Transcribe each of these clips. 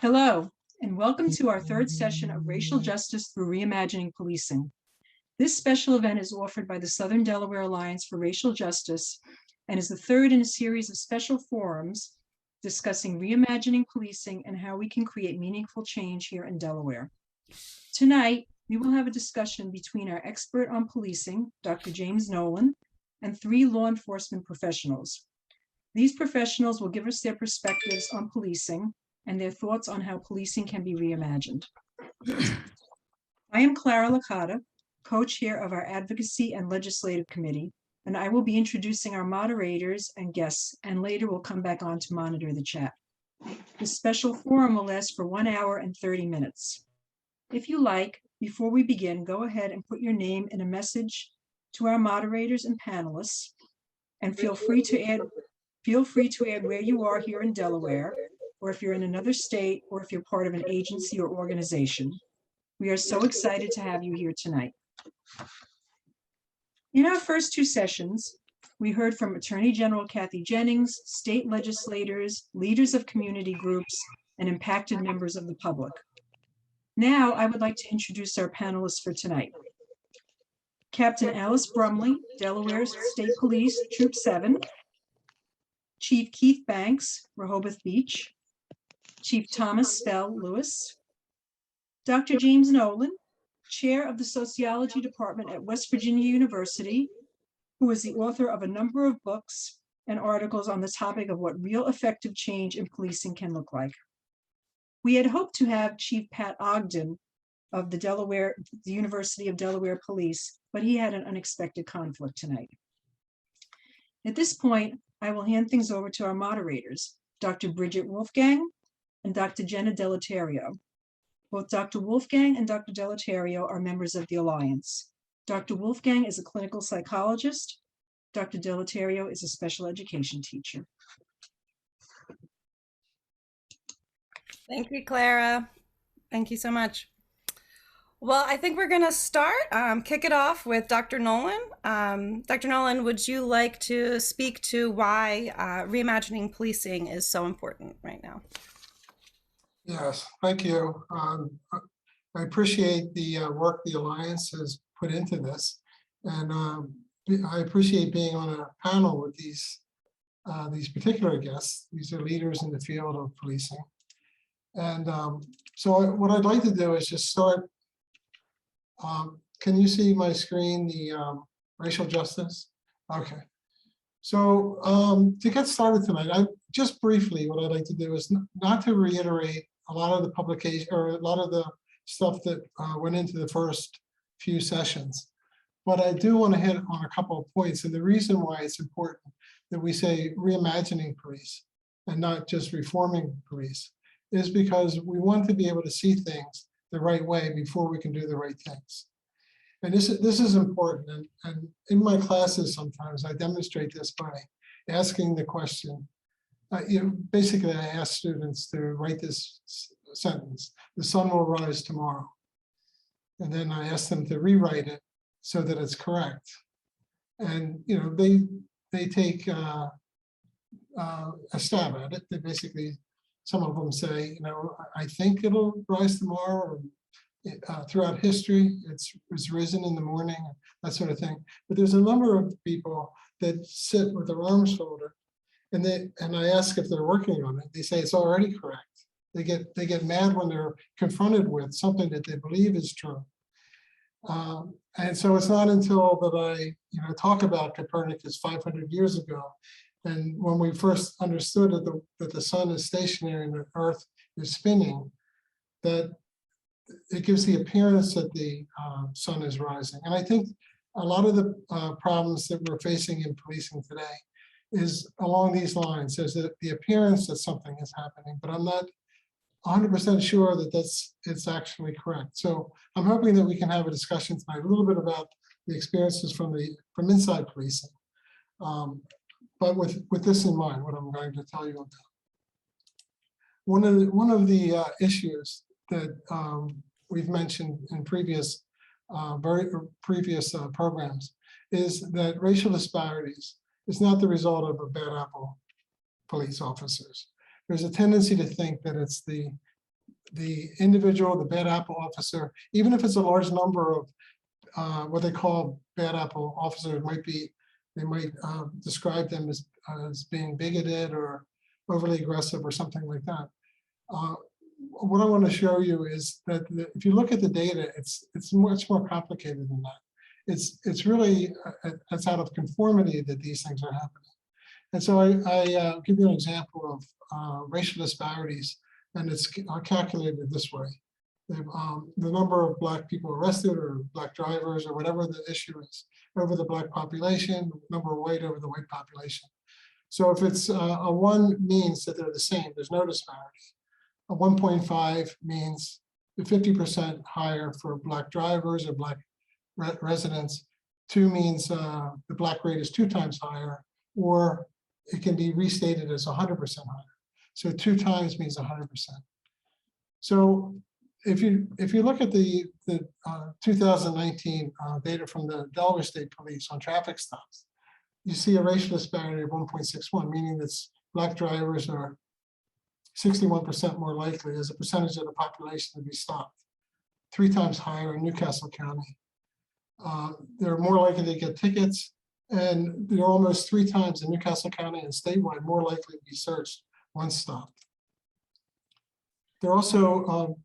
Hello, and welcome to our third session of Racial Justice through Reimagining Policing. This special event is offered by the Southern Delaware Alliance for Racial Justice and is the third in a series of special forums discussing reimagining policing and how we can create meaningful change here in Delaware. Tonight, we will have a discussion between our expert on policing, Dr. James Nolan, and 3 law enforcement professionals. These professionals will give us their perspectives on policing and their thoughts on how policing can be reimagined. I am Clara Licata, co-chair of our Advocacy and Legislative Committee, and I will be introducing our moderators and guests, and later we'll come back on to monitor the chat. This special forum will last for 1 hour and 30 minutes. If you like, before we begin, go ahead and put your name in a message to our moderators and panelists, and feel free to add where you are here in Delaware, or if you're in another state, or if you're part of an agency or organization. We are so excited to have you here tonight. In our first 2 sessions, we heard from Attorney General Kathy Jennings, state legislators, leaders of community groups, and impacted members of the public. Now, I would like to introduce our panelists for tonight. Captain Alice Brumley, Delaware State Police, Troop 7. Chief Keith Banks, Rehoboth Beach. Chief Thomas Spell Lewis. Dr. James Nolan, Chair of the Sociology Department at West Virginia University, who is the author of a number of books and articles on the topic of what real effective change in policing can look like. We had hoped to have Chief Pat Ogden of the University of Delaware Police, but he had an unexpected conflict tonight. At this point, I will hand things over to our moderators, Dr. Bridget Wolfgang and Dr. Jenna Deleterio. Both Dr. Wolfgang and Dr. Deleterio are members of the Alliance. Dr. Wolfgang is a clinical psychologist. Dr. Deleterio is a special education teacher. Thank you, Clara. Thank you so much. Well, I think we're going to start, kick it off with Dr. Nolan. Dr. Nolan, would you like to speak to why reimagining policing is so important right now? Yes, thank you. I appreciate the work the Alliance has put into this, and I appreciate being on a panel with these particular guests. These are leaders in the field of policing. And so what I'd like to do is just start. Can you see my screen, the racial justice? Okay. So to get started tonight, just briefly, what I'd like to do is not to reiterate a lot of the publication or a lot of the stuff that went into the first few sessions, but I do want to hit on a couple of points. And the reason why it's important that we say reimagining police and not just reforming police is because we want to be able to see things the right way before we can do the right things. And this is important. And in my classes, sometimes I demonstrate this by asking the question. Basically, I ask students to write this sentence: "The sun will rise tomorrow." And then I ask them to rewrite it so that it's correct. And they take a stab at it. They basically, some of them say, I think it'll rise tomorrow. Or, throughout history, it's risen in the morning, that sort of thing. But there's a number of people that sit with their arms folded, and I ask if they're working on it. They say it's already correct. They get mad when they're confronted with something that they believe is true. And so it's not until that I talk about Copernicus 500 years ago, and when we first understood that the sun is stationary and the earth is spinning, that it gives the appearance that the sun is rising. And I think a lot of the problems that we're facing in policing today is along these lines. There's the appearance that something is happening, but I'm not 100% sure that it's actually correct. So I'm hoping that we can have a discussion tonight a little bit about the experiences from inside policing. But with this in mind, what I'm going to tell you about. One of the issues that we've mentioned in previous programs is that racial disparities is not the result of a bad apple police officers. There's a tendency to think that it's the the individual, the bad apple officer, even if it's a large number of what they call bad apple officers, they might describe them as being bigoted or overly aggressive or something like that. What I want to show you is that if you look at the data, it's much more complicated than that. It's really it's out of conformity that these things are happening. And so I give you an example of racial disparities, and it's calculated this way. The number of Black people arrested or Black drivers or whatever the issue is over the Black population, number of white over the white population. So if it's a 1 means that they're the same, there's no disparity. A 1.5 means 50% higher for Black drivers or Black residents. 2 means the Black rate is 2 times higher, or it can be restated as 100% higher. So 2 times means 100%. So if you look at the 2019 data from the Delaware State Police on traffic stops, you see a racial disparity of 1.61, meaning that Black drivers are 61% more likely as a percentage of the population to be stopped, 3 times higher in Newcastle County. They're more likely to get tickets, and they're almost 3 times in Newcastle County and statewide more likely to be searched once stopped. They're also,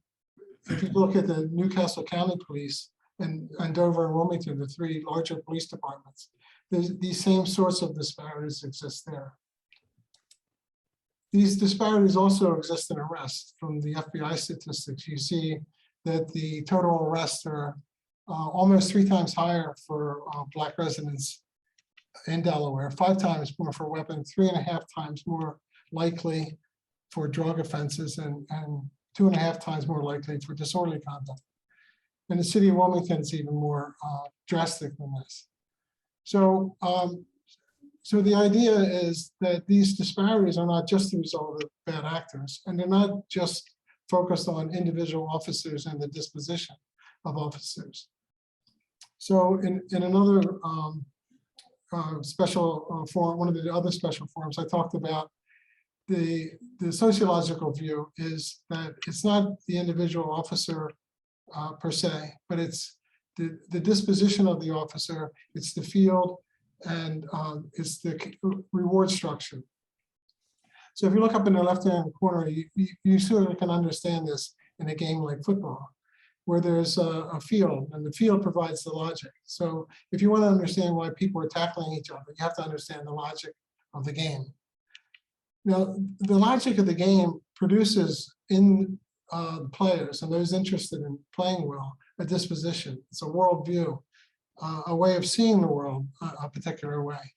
if you look at the Newcastle County Police and Dover and Wilmington, the 3 larger police departments, these same sorts of disparities exist there. These disparities also exist in arrests. From the FBI statistics, you see that the total arrests are almost 3 times higher for Black residents in Delaware, 5 times more for weapons, 3.5 times more likely for drug offenses, and 2.5 times more likely for disorderly conduct. In the city of Wilmington, it's even more drastic than this. So, so the idea is that these disparities are not just the result of bad actors, and they're not just focused on individual officers and the disposition of officers. So in another special forum, one of the other special forums, I talked about the sociological view is that it's not the individual officer per se, but it's the disposition of the officer, it's the field, and it's the reward structure. So if you look up in the left-hand corner, you sort of can understand this in a game like football, where there's a field, and the field provides the logic. So if you want to understand why people are tackling each other, you have to understand the logic of the game. Now, the logic of the game produces in players and those interested in playing well a disposition. It's a worldview, a way of seeing the world a particular way.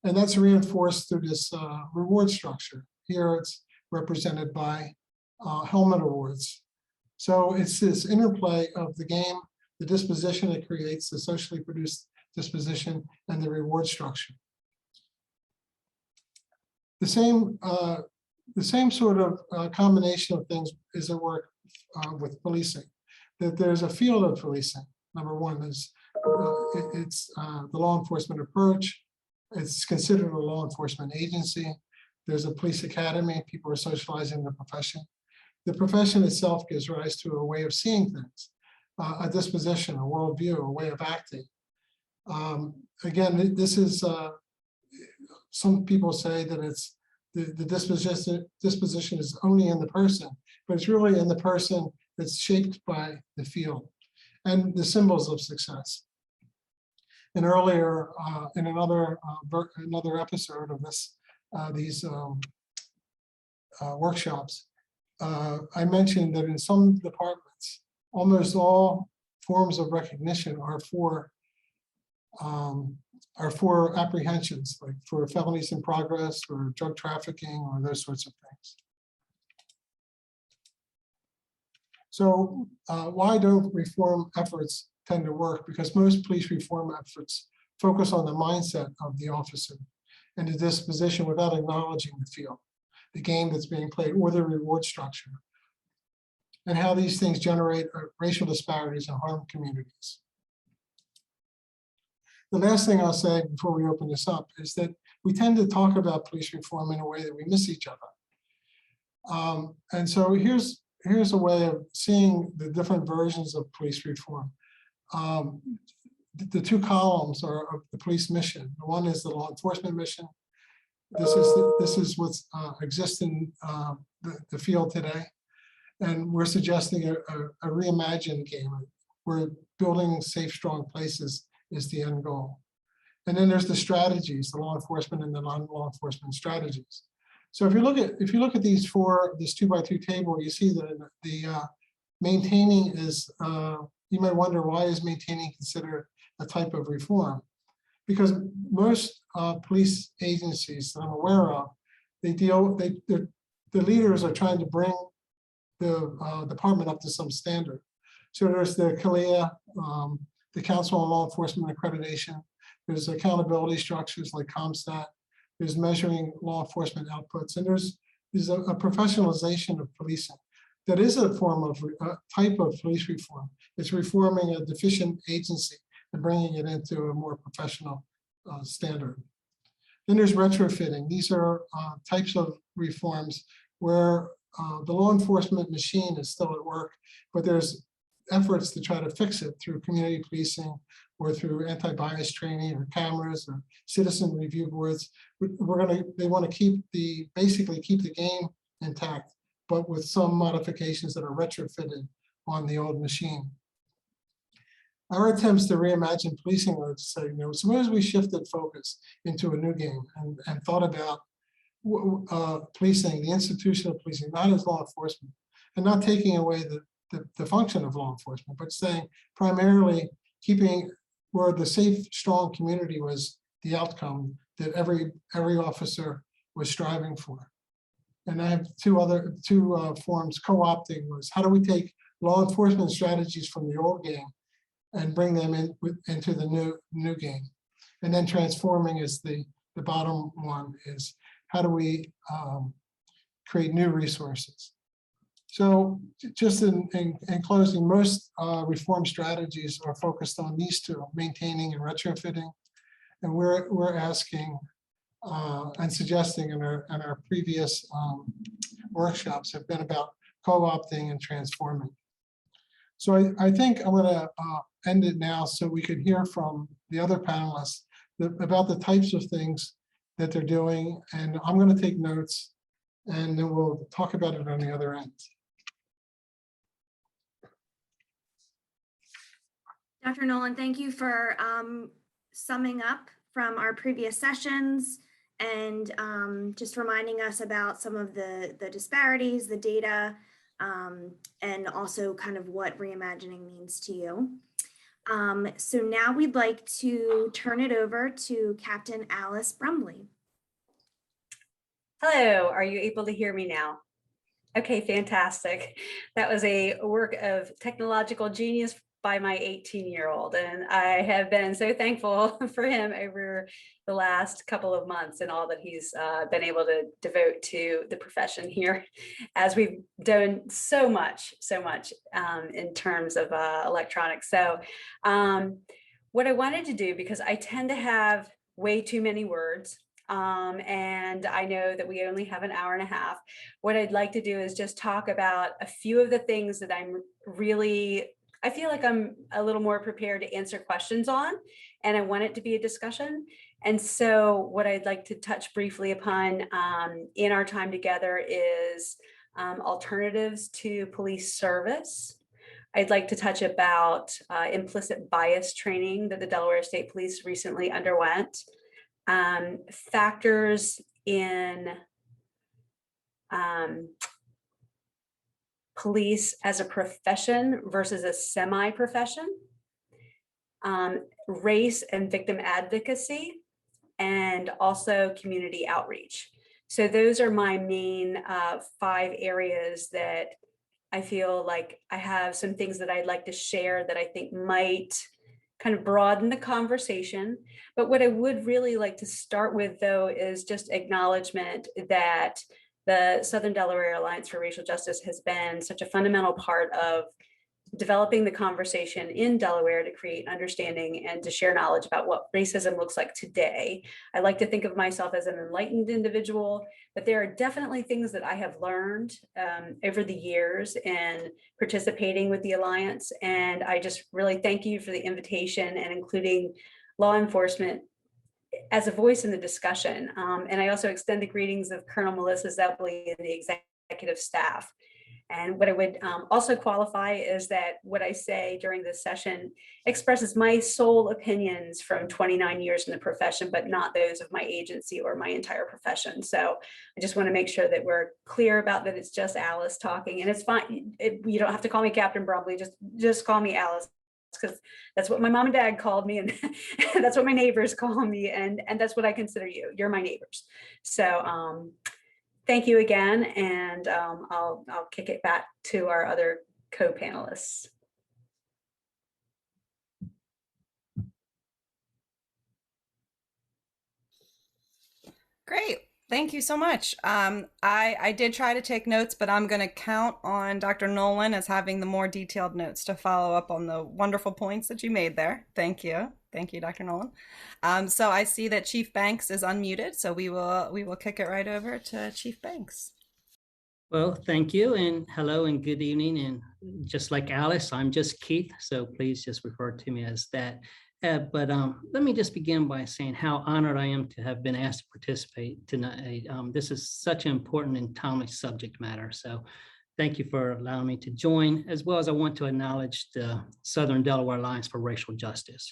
And that's reinforced through this reward structure. Here it's represented by helmet awards. So it's this interplay of the game, the disposition it creates, the socially produced disposition, and the reward structure. The same sort of combination of things is at work with policing. That there's a field of policing. Number one is it's the law enforcement approach. It's considered a law enforcement agency. There's a police academy. People are socializing in the profession. The profession itself gives rise to a way of seeing things, a disposition, a worldview, a way of acting. Again, this is, some people say that it's the disposition is only in the person, but it's really in the person that's shaped by the field and the symbols of success. And earlier, in another episode of these workshops, I mentioned that in some departments, almost all forms of recognition are for apprehensions, like for felonies in progress or drug trafficking or those sorts of things. So why don't reform efforts tend to work? Because most police reform efforts focus on the mindset of the officer and the disposition without acknowledging the field, the game that's being played, or the reward structure, and how these things generate racial disparities and harm communities. The last thing I'll say before we open this up is that we tend to talk about police reform in a way that we miss each other. And so here's here's a way of seeing the different versions of police reform. The two columns are of the police mission. The one is the law enforcement mission. This is what exists in the field today. And we're suggesting a reimagined game where building safe, strong places is the end goal. And then there's the strategies, the law enforcement and the non-law enforcement strategies. So if you look at these this 2x2 table, you see that the maintaining is, you might wonder, why is maintaining considered a type of reform? Because most police agencies that I'm aware of, the leaders are trying to bring the department up to some standard. So there's the CALEA, the Council on Law Enforcement Accreditation. There's accountability structures like CompStat. There's measuring law enforcement outputs, and there's a professionalization of policing. That is a form of type of police reform. It's reforming a deficient agency and bringing it into a more professional standard. Then there's retrofitting. These are types of reforms where the law enforcement machine is still at work, but there's efforts to try to fix it through community policing or through anti-bias training or cameras or citizen review boards. They want to basically keep the game intact, but with some modifications that are retrofitted on the old machine. Our attempts to reimagine policing are to say, suppose we shifted focus into a new game and thought about policing, the institution of policing, not as law enforcement, and not taking away the function of law enforcement, but saying primarily keeping where the safe, strong community was the outcome that every officer was striving for. And I have two forms. Co-opting was, how do we take law enforcement strategies from the old game and bring them into the new game? And then transforming is the bottom one, is how do we create new resources? So just in closing, most reform strategies are focused on these two, maintaining and retrofitting. And we're asking and suggesting in our previous workshops have been about co-opting and transforming. So I think I'm going to end it now so we could hear from the other panelists about the types of things that they're doing. And I'm going to take notes and then we'll talk about it on the other end. Dr. Nolan, thank you for summing up from our previous sessions and just reminding us about some of the disparities, the data, and also kind of what reimagining means to you. So now we'd like to turn it over to Captain Alice Brumley. Hello, are you able to hear me now? Okay, fantastic. That was a work of technological genius by my 18-year-old, and I have been so thankful for him over the last couple of months and all that he's been able to devote to the profession here, as we've done so much in terms of electronics. So what I wanted to do, because I tend to have way too many words, and I know that we only have an hour and a half, what I'd like to do is just talk about a few of the things that I feel like I'm a little more prepared to answer questions on, and I want it to be a discussion. And so what I'd like to touch briefly upon in our time together is alternatives to police service. I'd like to touch about implicit bias training that the Delaware State Police recently underwent, factors in police as a profession versus a semi-profession, race and victim advocacy, and also community outreach. So those are my main 5 areas that I feel like I have some things that I'd like to share that I think might kind of broaden the conversation. But what I would really like to start with, though, is just acknowledgement that the Southern Delaware Alliance for Racial Justice has been such a fundamental part of developing the conversation in Delaware to create understanding and to share knowledge about what racism looks like today. I like to think of myself as an enlightened individual, but there are definitely things that I have learned over the years in participating with the Alliance. And I just really thank you for the invitation and including law enforcement as a voice in the discussion. And I also extend the greetings of Colonel Melissa Zebley and the executive staff. And what I would also qualify is that what I say during this session expresses my sole opinions from 29 years in the profession, but not those of my agency or my entire profession. So I just want to make sure that we're clear about that. It's just Alice talking, and it's fine. You don't have to call me Captain Brumley, just call me Alice, because that's what my mom and dad called me, and that's what my neighbors call me, and that's what I consider you. You're my neighbors. So thank you again, and I'll kick it back to our other co-panelists. Great. Thank you so much. I did try to take notes, but I'm going to count on Dr. Nolan as having the more detailed notes to follow up on the wonderful points that you made there. Thank you. Thank you, Dr. Nolan. So I see that Chief Banks is unmuted, so we will kick it right over to Chief Banks. Well, thank you, and hello and good evening. And just like Alice, I'm just Keith, so please just refer to me as that. But let me just begin by saying how honored I am to have been asked to participate tonight. This is such an important and timely subject matter. So thank you for allowing me to join, as well as I want to acknowledge the Southern Delaware Alliance for Racial Justice.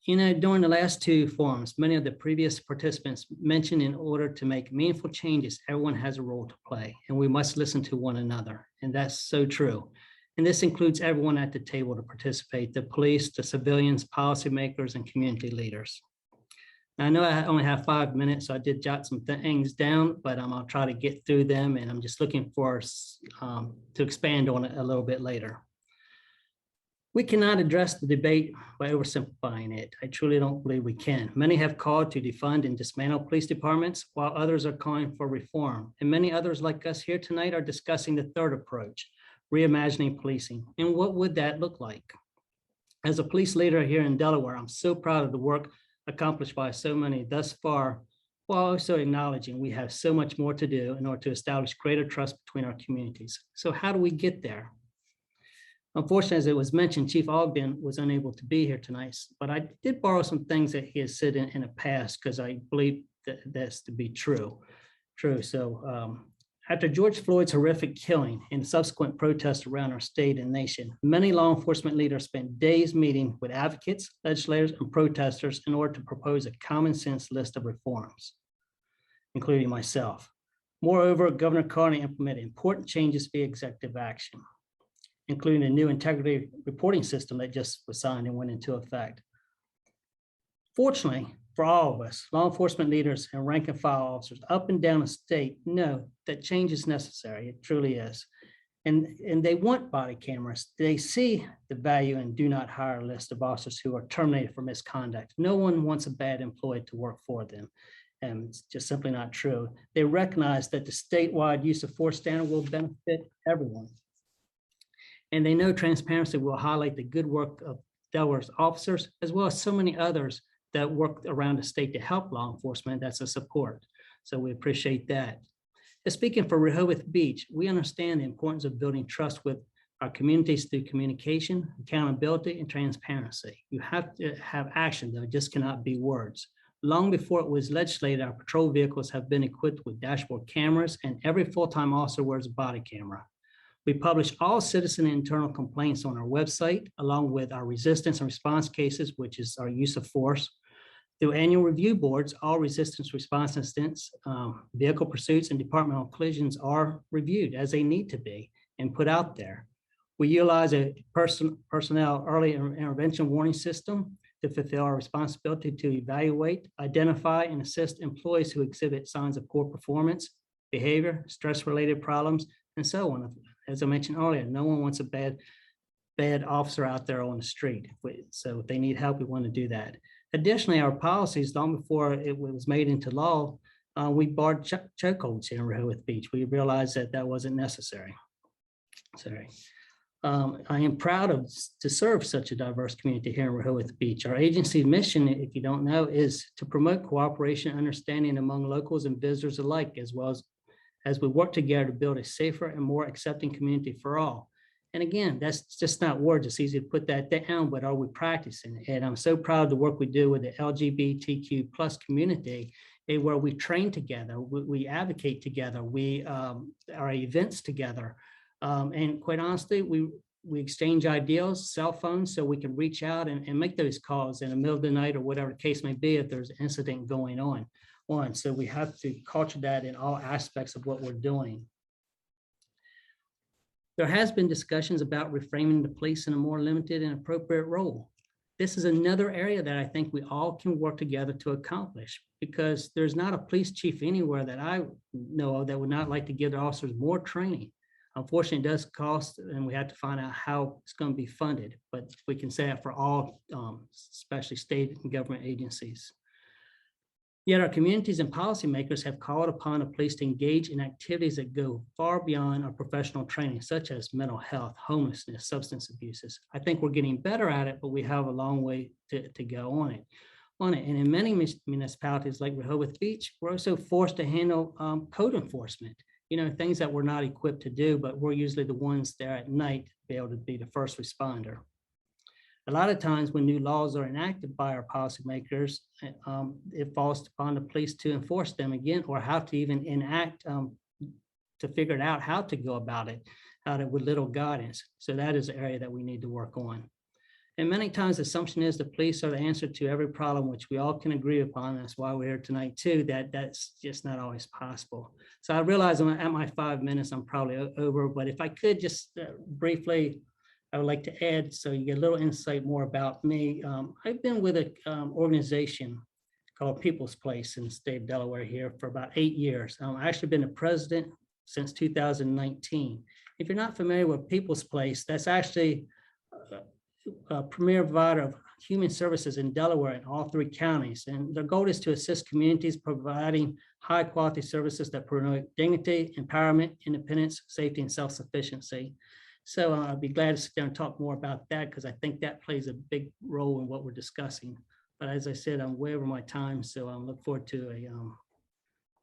You know, during the last two forums, many of the previous participants mentioned in order to make meaningful changes, everyone has a role to play, and we must listen to one another. And that's so true. And this includes everyone at the table to participate: the police, the civilians, policymakers, and community leaders. Now, I know I only have 5 minutes, so I did jot some things down, but I'll try to get through them, and I'm just looking for to expand on it a little bit later. We cannot address the debate by oversimplifying it. I truly don't believe we can. Many have called to defund and dismantle police departments, while others are calling for reform. And many others like us here tonight are discussing the third approach: reimagining policing. And what would that look like? As a police leader here in Delaware, I'm so proud of the work accomplished by so many thus far, while also acknowledging we have so much more to do in order to establish greater trust between our communities. So how do we get there? Unfortunately, as it was mentioned, Chief Ogden was unable to be here tonight, but I did borrow some things that he has said in the past, because I believe that that's to be true. So after George Floyd's horrific killing and subsequent protests around our state and nation, many law enforcement leaders spent days meeting with advocates, legislators, and protesters in order to propose a common sense list of reforms, including myself. Moreover, Governor Carney implemented important changes via executive action, including a new integrity reporting system that just was signed and went into effect. Fortunately, for all of us, law enforcement leaders and rank and file officers up and down the state know that change is necessary. It truly is. And they want body cameras. They see the value in do not hire list of officers who are terminated for misconduct. No one wants a bad employee to work for them. And it's just simply not true. They recognize that the statewide use of force standard will benefit everyone. And they know transparency will highlight the good work of Delaware's officers, as well as so many others that work around the state to help law enforcement. That's a support. So we appreciate that. And speaking for Rehoboth Beach, we understand the importance of building trust with our communities through communication, accountability, and transparency. You have to have action, though. It just cannot be words. Long before it was legislated, our patrol vehicles have been equipped with dashboard cameras, and every full-time officer wears a body camera. We publish all citizen and internal complaints on our website, along with our resistance and response cases, which is our use of force. Through annual review boards, all resistance response incidents, vehicle pursuits, and departmental collisions are reviewed as they need to be and put out there. We utilize a personnel early intervention warning system to fulfill our responsibility to evaluate, identify, and assist employees who exhibit signs of poor performance, behavior, stress-related problems, and so on. As I mentioned earlier, no one wants a bad officer out there on the street. So if they need help, we want to do that. Additionally, our policies, long before it was made into law, we barred chokeholds here in Rehoboth Beach. We realized that that wasn't necessary. Sorry. I am proud to serve such a diverse community here in Rehoboth Beach. Our agency's mission, if you don't know, is to promote cooperation and understanding among locals and visitors alike, as well as we work together to build a safer and more accepting community for all. And again, that's just not words. It's easy to put that down, but are we practicing? And I'm so proud of the work we do with the LGBTQ plus community, where we train together, we advocate together, we are events together. And quite honestly, we exchange ideas, cell phones, so we can reach out and make those calls in the middle of the night or whatever the case may be if there's an incident going on. So we have to culture that in all aspects of what we're doing. There has been discussions about reframing the police in a more limited and appropriate role. This is another area that I think we all can work together to accomplish, because there's not a police chief anywhere that I know of that would not like to give their officers more training. Unfortunately, it does cost, and we have to find out how it's going to be funded, but we can say that for all, especially state and government agencies. Yet our communities and policymakers have called upon the police to engage in activities that go far beyond our professional training, such as mental health, homelessness, substance abuses. I think we're getting better at it, but we have a long way to go on it. And in many municipalities like Rehoboth Beach, we're also forced to handle code enforcement. Things that we're not equipped to do, but we're usually the ones there at night to be able to be the first responder. A lot of times when new laws are enacted by our policymakers, it falls upon the police to enforce them again, or how to even enact to figure out how to go about it, with little guidance. So that is an area that we need to work on. And many times the assumption is the police are the answer to every problem, which we all can agree upon. That's why we're here tonight too, that's just not always possible. So I realize I'm at my 5 minutes, I'm probably over, but if I could just briefly, I would like to add, so you get a little insight more about me. I've been with an organization called People's Place in the state of Delaware here for about 8 years. I've actually been the president since 2019. If you're not familiar with People's Place, that's actually a premier provider of human services in Delaware in all 3 counties. And their goal is to assist communities providing high quality services that promote dignity, empowerment, independence, safety, and self-sufficiency. So I'd be glad to sit down and talk more about that, because I think that plays a big role in what we're discussing. But as I said, I'm way over my time, so I look forward to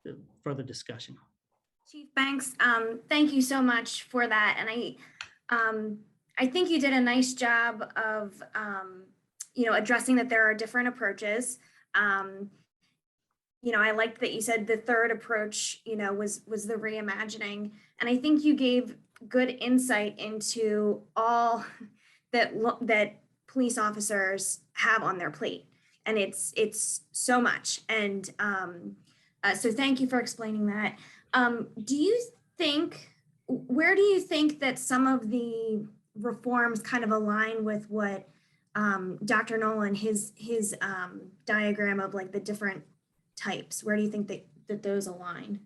a further discussion. Chief Banks, thank you so much for that. And I think you did a nice job of, addressing that there are different approaches. I liked that you said the third approach, was the reimagining. And I think you gave good insight into all that police officers have on their plate. And it's so much. And so thank you for explaining that. Where do you think that some of the reforms kind of align with what Dr. Nolan, his diagram of like the different types, where do you think that those align?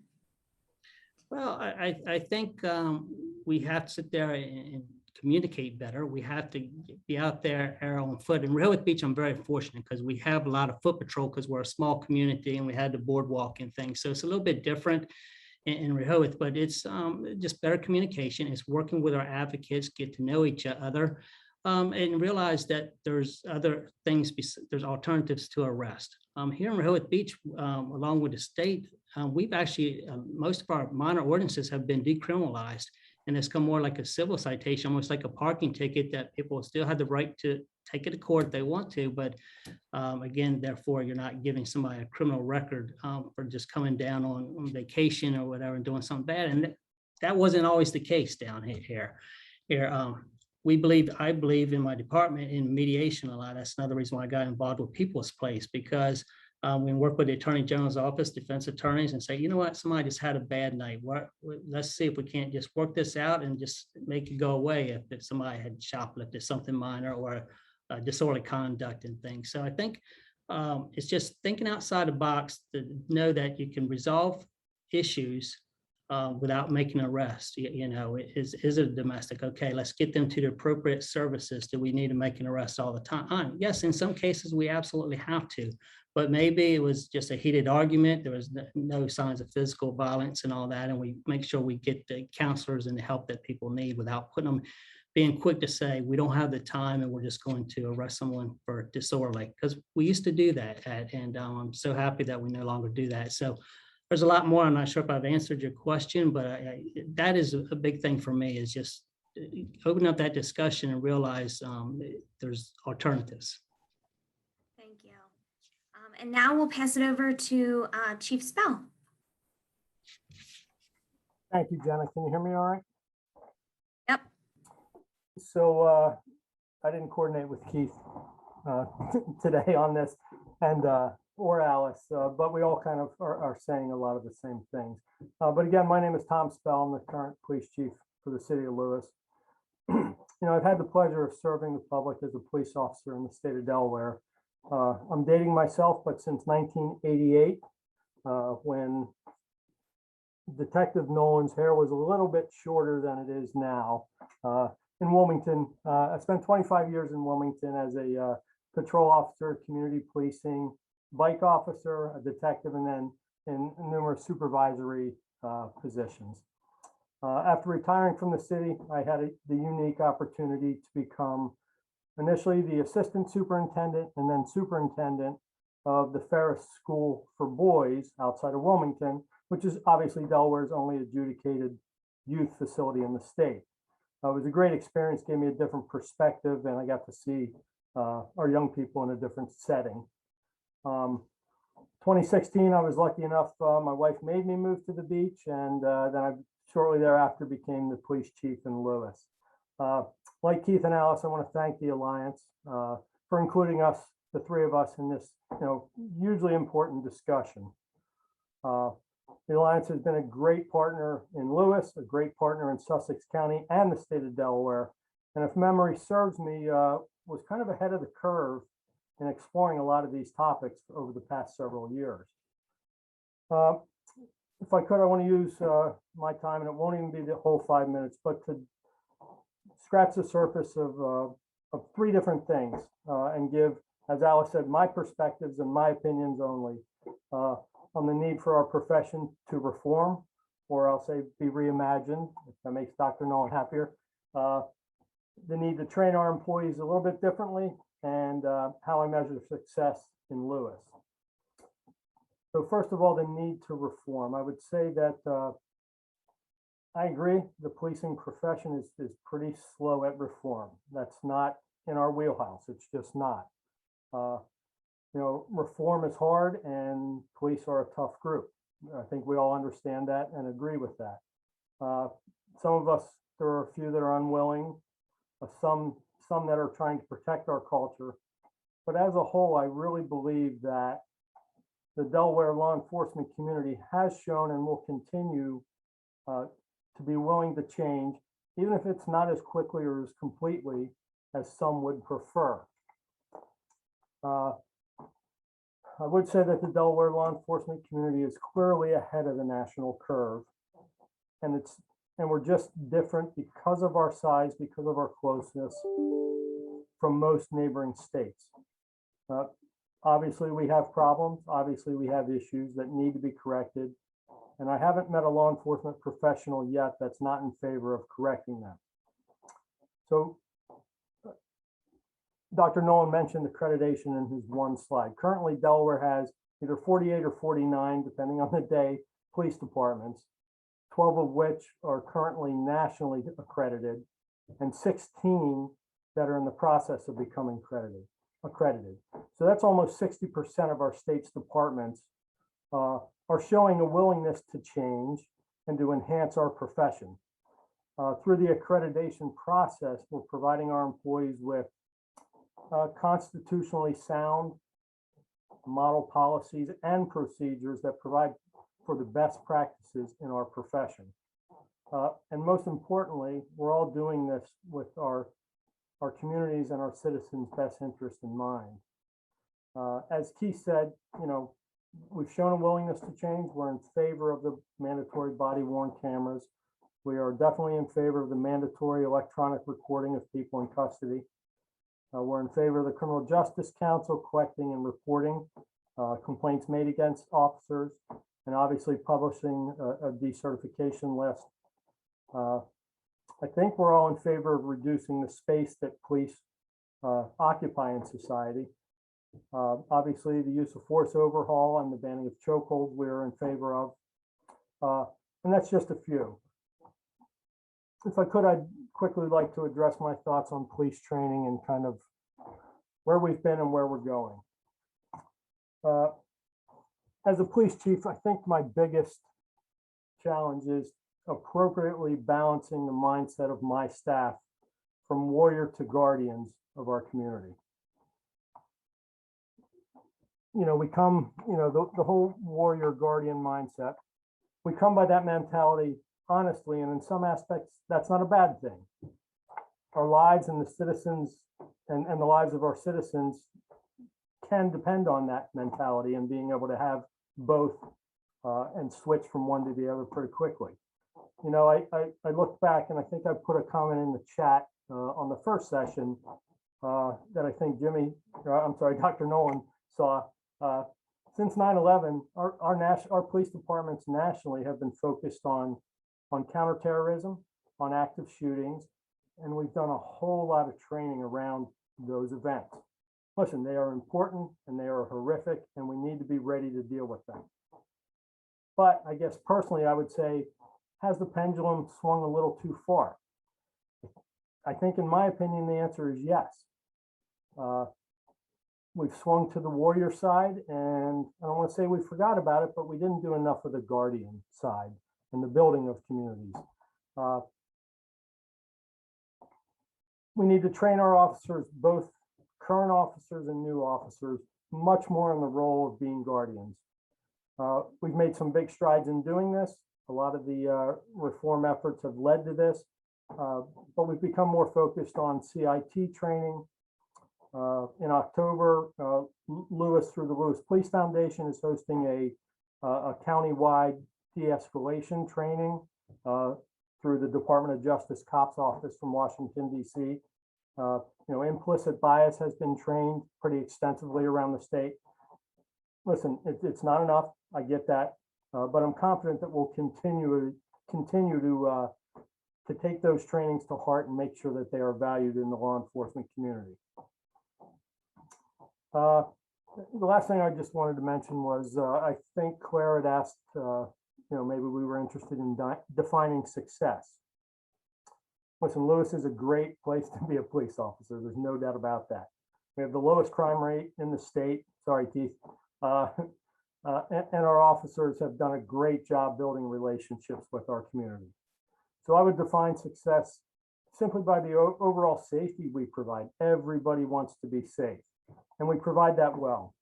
Well, I think we have to sit there and communicate better. We have to be out there on foot. In Rehoboth Beach, I'm very fortunate because we have a lot of foot patrol because we're a small community and we had the boardwalk and things. So it's a little bit different in Rehoboth, but it's just better communication. It's working with our advocates, get to know each other, and realize that there's other things, there's alternatives to arrest. Here in Rehoboth Beach, along with the state, we've actually, most of our minor ordinances have been decriminalized, and it's come more like a civil citation, almost like a parking ticket that people still have the right to take it to court if they want to, but again, therefore, you're not giving somebody a criminal record for just coming down on vacation or whatever and doing something bad. And that wasn't always the case down here. I believe in my department in mediation a lot. That's another reason why I got involved with People's Place, because we work with the Attorney General's office, defense attorneys, and say, you know what, somebody just had a bad night. Let's see if we can't just work this out and just make it go away if somebody had shoplifted something minor or disorderly conduct and things. So I think it's just thinking outside the box to know that you can resolve issues without making an arrest. Is it a domestic? Okay, let's get them to the appropriate services. Do we need to make an arrest all the time? Yes, in some cases we absolutely have to, but maybe it was just a heated argument. There was no signs of physical violence and all that, and we make sure we get the counselors and the help that people need without putting them being quick to say, we don't have the time and we're just going to arrest someone for disorderly, because we used to do that. And I'm so happy that we no longer do that. So there's a lot more. I'm not sure if I've answered your question, but that is a big thing for me, is just open up that discussion and realize there's alternatives. Thank you. And now we'll pass it over to Chief Spell. Thank you, Jenna. Can you hear me all right? Yep. So I didn't coordinate with Keith today on this, and or Alice, but we all kind of are saying a lot of the same things. But again, my name is Tom Spell. I'm the current police chief for the city of Lewis. You know, I've had the pleasure of serving the public as a police officer in the state of Delaware. I'm dating myself, but since 1988, when Detective Nolan's hair was a little bit shorter than it is now. In Wilmington, I spent 25 years in Wilmington as a patrol officer, community policing, bike officer, a detective, and then in numerous supervisory positions. After retiring from the city, I had the unique opportunity to become initially the assistant superintendent and then superintendent of the Ferris School for Boys outside of Wilmington, which is obviously Delaware's only adjudicated youth facility in the state. It was a great experience, gave me a different perspective, and I got to see our young people in a different setting. 2016, I was lucky enough, my wife made me move to the beach, and then I shortly thereafter became the police chief in Lewis. Like Keith and Alice, I want to thank the Alliance for including us, the three of us, in this hugely important discussion. The Alliance has been a great partner in Lewis, a great partner in Sussex County and the state of Delaware. And if memory serves me, was kind of ahead of the curve in exploring a lot of these topics over the past several years. If I could, I want to use my time, and it won't even be the whole 5 minutes, but to scratch the surface of three different things and give, as Alice said, my perspectives and my opinions only. On the need for our profession to reform, or I'll say be reimagined, if that makes Dr. Nolan happier. The need to train our employees a little bit differently, and how I measure success in Lewis. So first of all, the need to reform. I would say that I agree, the policing profession is pretty slow at reform. That's not in our wheelhouse, it's just not. Reform is hard, and police are a tough group. I think we all understand that and agree with that. Some of us, there are a few that are unwilling, some that are trying to protect our culture. But as a whole, I really believe that the Delaware law enforcement community has shown and will continue to be willing to change, even if it's not as quickly or as completely as some would prefer. I would say that the Delaware law enforcement community is clearly ahead of the national curve, and we're just different because of our size, because of our closeness from most neighboring states. Obviously, we have problems. Obviously, we have issues that need to be corrected, and I haven't met a law enforcement professional yet that's not in favor of correcting them. So Dr. Nolan mentioned accreditation in his one slide. Currently, Delaware has either 48 or 49, depending on the day, police departments, 12 of which are currently nationally accredited, and 16 that are in the process of becoming accredited. So that's almost 60% of our state's departments are showing a willingness to change and to enhance our profession. Through the accreditation process, we're providing our employees with constitutionally sound model policies and procedures that provide for the best practices in our profession. And most importantly, we're all doing this with our communities and our citizens' best interest in mind. As Keith said, we've shown a willingness to change. We're in favor of the mandatory body-worn cameras. We are definitely in favor of the mandatory electronic recording of people in custody. We're in favor of the Criminal Justice Council collecting and reporting complaints made against officers, and obviously publishing a decertification list. I think we're all in favor of reducing the space that police occupy in society. Obviously, the use of force overhaul and the banning of chokeholds we're in favor of. And that's just a few. If I could, I'd quickly like to address my thoughts on police training and kind of where we've been and where we're going. As a police chief, I think my biggest challenge is appropriately balancing the mindset of my staff from warrior to guardians of our community. You know, we come, you know, the whole warrior guardian mindset, we come by that mentality honestly, and in some aspects, that's not a bad thing. Our lives and the citizens and the lives of our citizens can depend on that mentality and being able to have both and switch from one to the other pretty quickly. You know, I look back and I think I put a comment in the chat on the first session that I think Dr. Nolan saw. Since 9/11, our police departments nationally have been focused on counterterrorism, on active shootings, and we've done a whole lot of training around those events. Listen, they are important and they are horrific, and we need to be ready to deal with them. But I guess personally, I would say, has the pendulum swung a little too far? I think, in my opinion, the answer is yes. We've swung to the warrior side, and I don't want to say we forgot about it, but we didn't do enough of the guardian side and the building of communities. We need to train our officers, both current officers and new officers, much more in the role of being guardians. We've made some big strides in doing this. A lot of the reform efforts have led to this, but we've become more focused on CIT training. In October, Lewis, through the Lewis Police Foundation, is hosting a county-wide de-escalation training through the Department of Justice Cops Office from Washington, D.C. You know, implicit bias has been trained pretty extensively around the state. Listen, it's not enough. I get that, but I'm confident that we'll continue to take those trainings to heart and make sure that they are valued in the law enforcement community. The last thing I just wanted to mention was I think Claire had asked, you know, maybe we were interested in defining success. Listen, Lewis is a great place to be a police officer. There's no doubt about that. We have the lowest crime rate in the state. Sorry, Keith. And our officers have done a great job building relationships with our community. So I would define success simply by the overall safety we provide. Everybody wants to be safe, and we provide that well.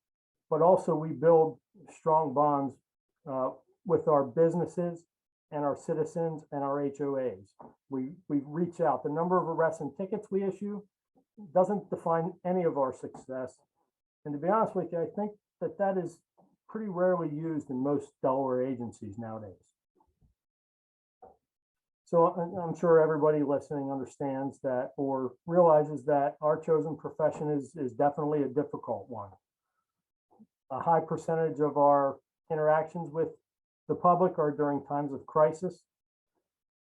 But also we build strong bonds with our businesses and our citizens and our HOAs. We reach out. The number of arrests and tickets we issue doesn't define any of our success. And to be honest with you, I think that is pretty rarely used in most Delaware agencies nowadays. So I'm sure everybody listening understands that or realizes that our chosen profession is definitely a difficult one. A high percentage of our interactions with the public are during times of crisis.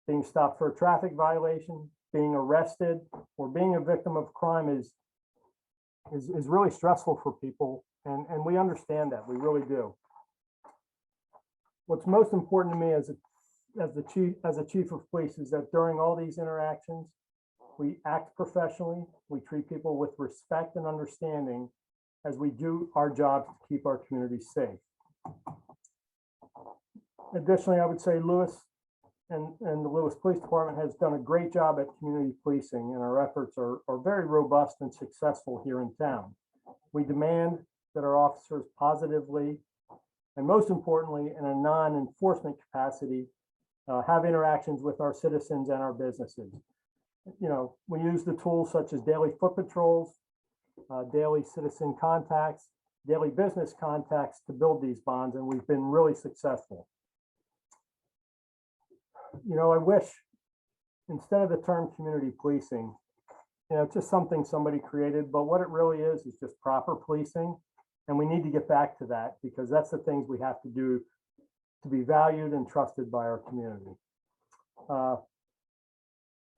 Being stopped for a traffic violation, being arrested, or being a victim of crime is really stressful for people, and we understand that. We really do. What's most important to me as a chief of police is that during all these interactions, we act professionally, we treat people with respect and understanding as we do our jobs to keep our community safe. Additionally, I would say Lewis and the Lewis Police Department has done a great job at community policing, and our efforts are very robust and successful here in town. We demand that our officers positively, and most importantly, in a non-enforcement capacity, have interactions with our citizens and our businesses. You know, we use the tools such as daily foot patrols, daily citizen contacts, daily business contacts to build these bonds, and we've been really successful. You know, I wish instead of the term community policing, you know, it's just something somebody created, but what it really is just proper policing. And we need to get back to that because that's the things we have to do to be valued and trusted by our community.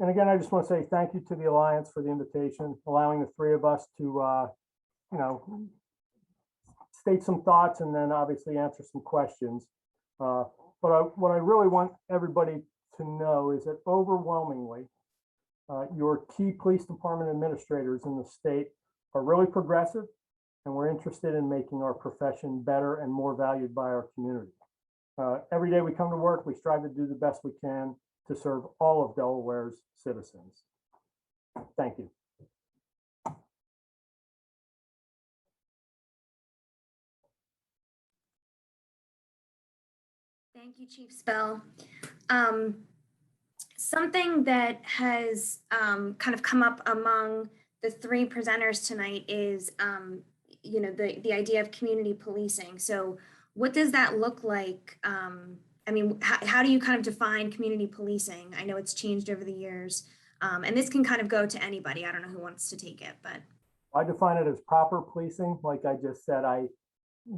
And again, I just want to say thank you to the Alliance for the invitation, allowing the three of us to, you know, state some thoughts and then obviously answer some questions. What I really want everybody to know is that overwhelmingly, your key police department administrators in the state are really progressive, and we're interested in making our profession better and more valued by our community. Every day we come to work, we strive to do the best we can to serve all of Delaware's citizens. Thank you. Thank you, Chief Spell. Something that has kind of come up among the three presenters tonight is, you know, the idea of community policing. So what does that look like? I mean, how do you kind of define community policing? I know it's changed over the years, and this can kind of go to anybody. I don't know who wants to take it, but. I define it as proper policing. Like I just said,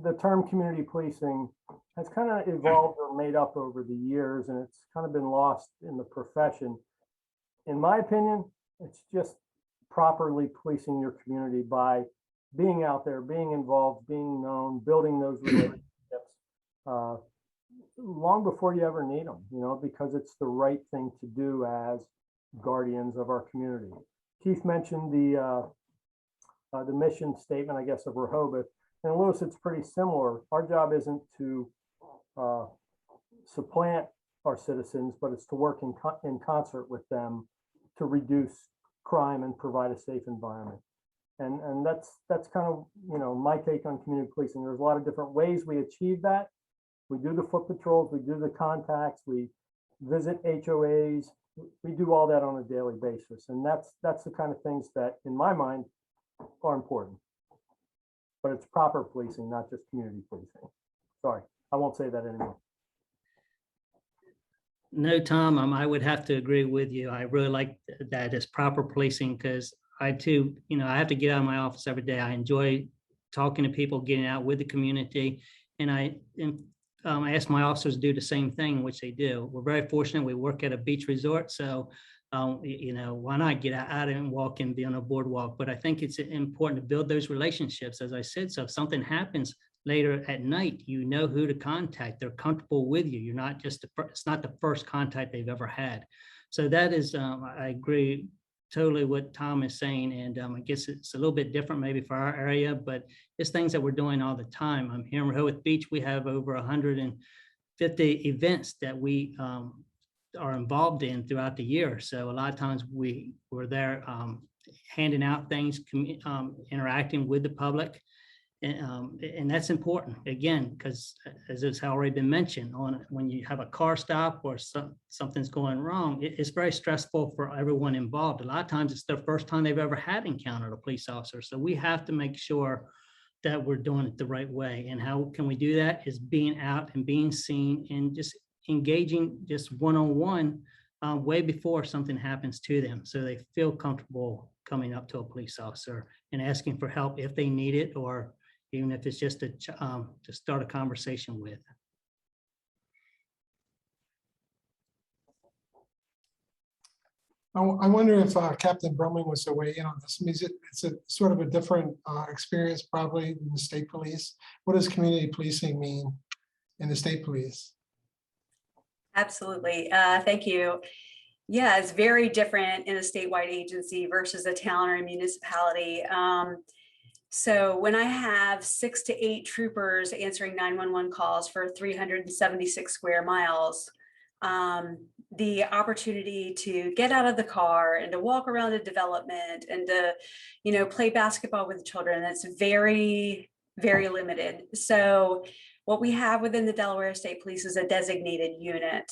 the term community policing has kind of evolved or made up over the years, and it's kind of been lost in the profession. In my opinion, it's just properly policing your community by being out there, being involved, being known, building those relationships long before you ever need them, you know, because it's the right thing to do as guardians of our community. Keith mentioned the mission statement, I guess, of Rehoboth. And Lewis, it's pretty similar. Our job isn't to supplant our citizens, but it's to work in concert with them to reduce crime and provide a safe environment. And that's kind of, you know, my take on community policing. There's a lot of different ways we achieve that. We do the foot patrols, we do the contacts, we visit HOAs, we do all that on a daily basis. And that's the kind of things that, in my mind, are important. But it's proper policing, not just community policing. Sorry, I won't say that anymore. No, Tom, I would have to agree with you. I really like that as proper policing because I too, you know, I have to get out of my office every day. I enjoy talking to people, getting out with the community. And I ask my officers to do the same thing, which they do. We're very fortunate. We work at a beach resort. So, you know, why not get out and walk and be on a boardwalk? But I think it's important to build those relationships, as I said. So if something happens later at night, you know who to contact. They're comfortable with you. You're not just, it's not the first contact they've ever had. So that is, I agree totally what Tom is saying. And I guess it's a little bit different maybe for our area, but it's things that we're doing all the time. I'm here in Rehoboth Beach. We have over 150 events that we are involved in throughout the year. So a lot of times we're there handing out things, interacting with the public. And that's important, again, because as it's already been mentioned, when you have a car stop or something's going wrong, it's very stressful for everyone involved. A lot of times it's their first time they've ever encountered a police officer. So we have to make sure that we're doing it the right way. And how can we do that is being out and being seen and just engaging just one-on-one way before something happens to them. So they feel comfortable coming up to a police officer and asking for help if they need it, or even if it's just to start a conversation with. I wonder if Captain Brumling was away in on this. I mean, it's a sort of a different experience probably in the state police. What does community policing mean in the state police? Absolutely. Thank you. Yeah, it's very different in a statewide agency versus a town or a municipality. So when I have 6 to 8 troopers answering 911 calls for 376 square miles, the opportunity to get out of the car and to walk around a development and to, you know, play basketball with children, that's very, very limited. So what we have within the Delaware State Police is a designated unit.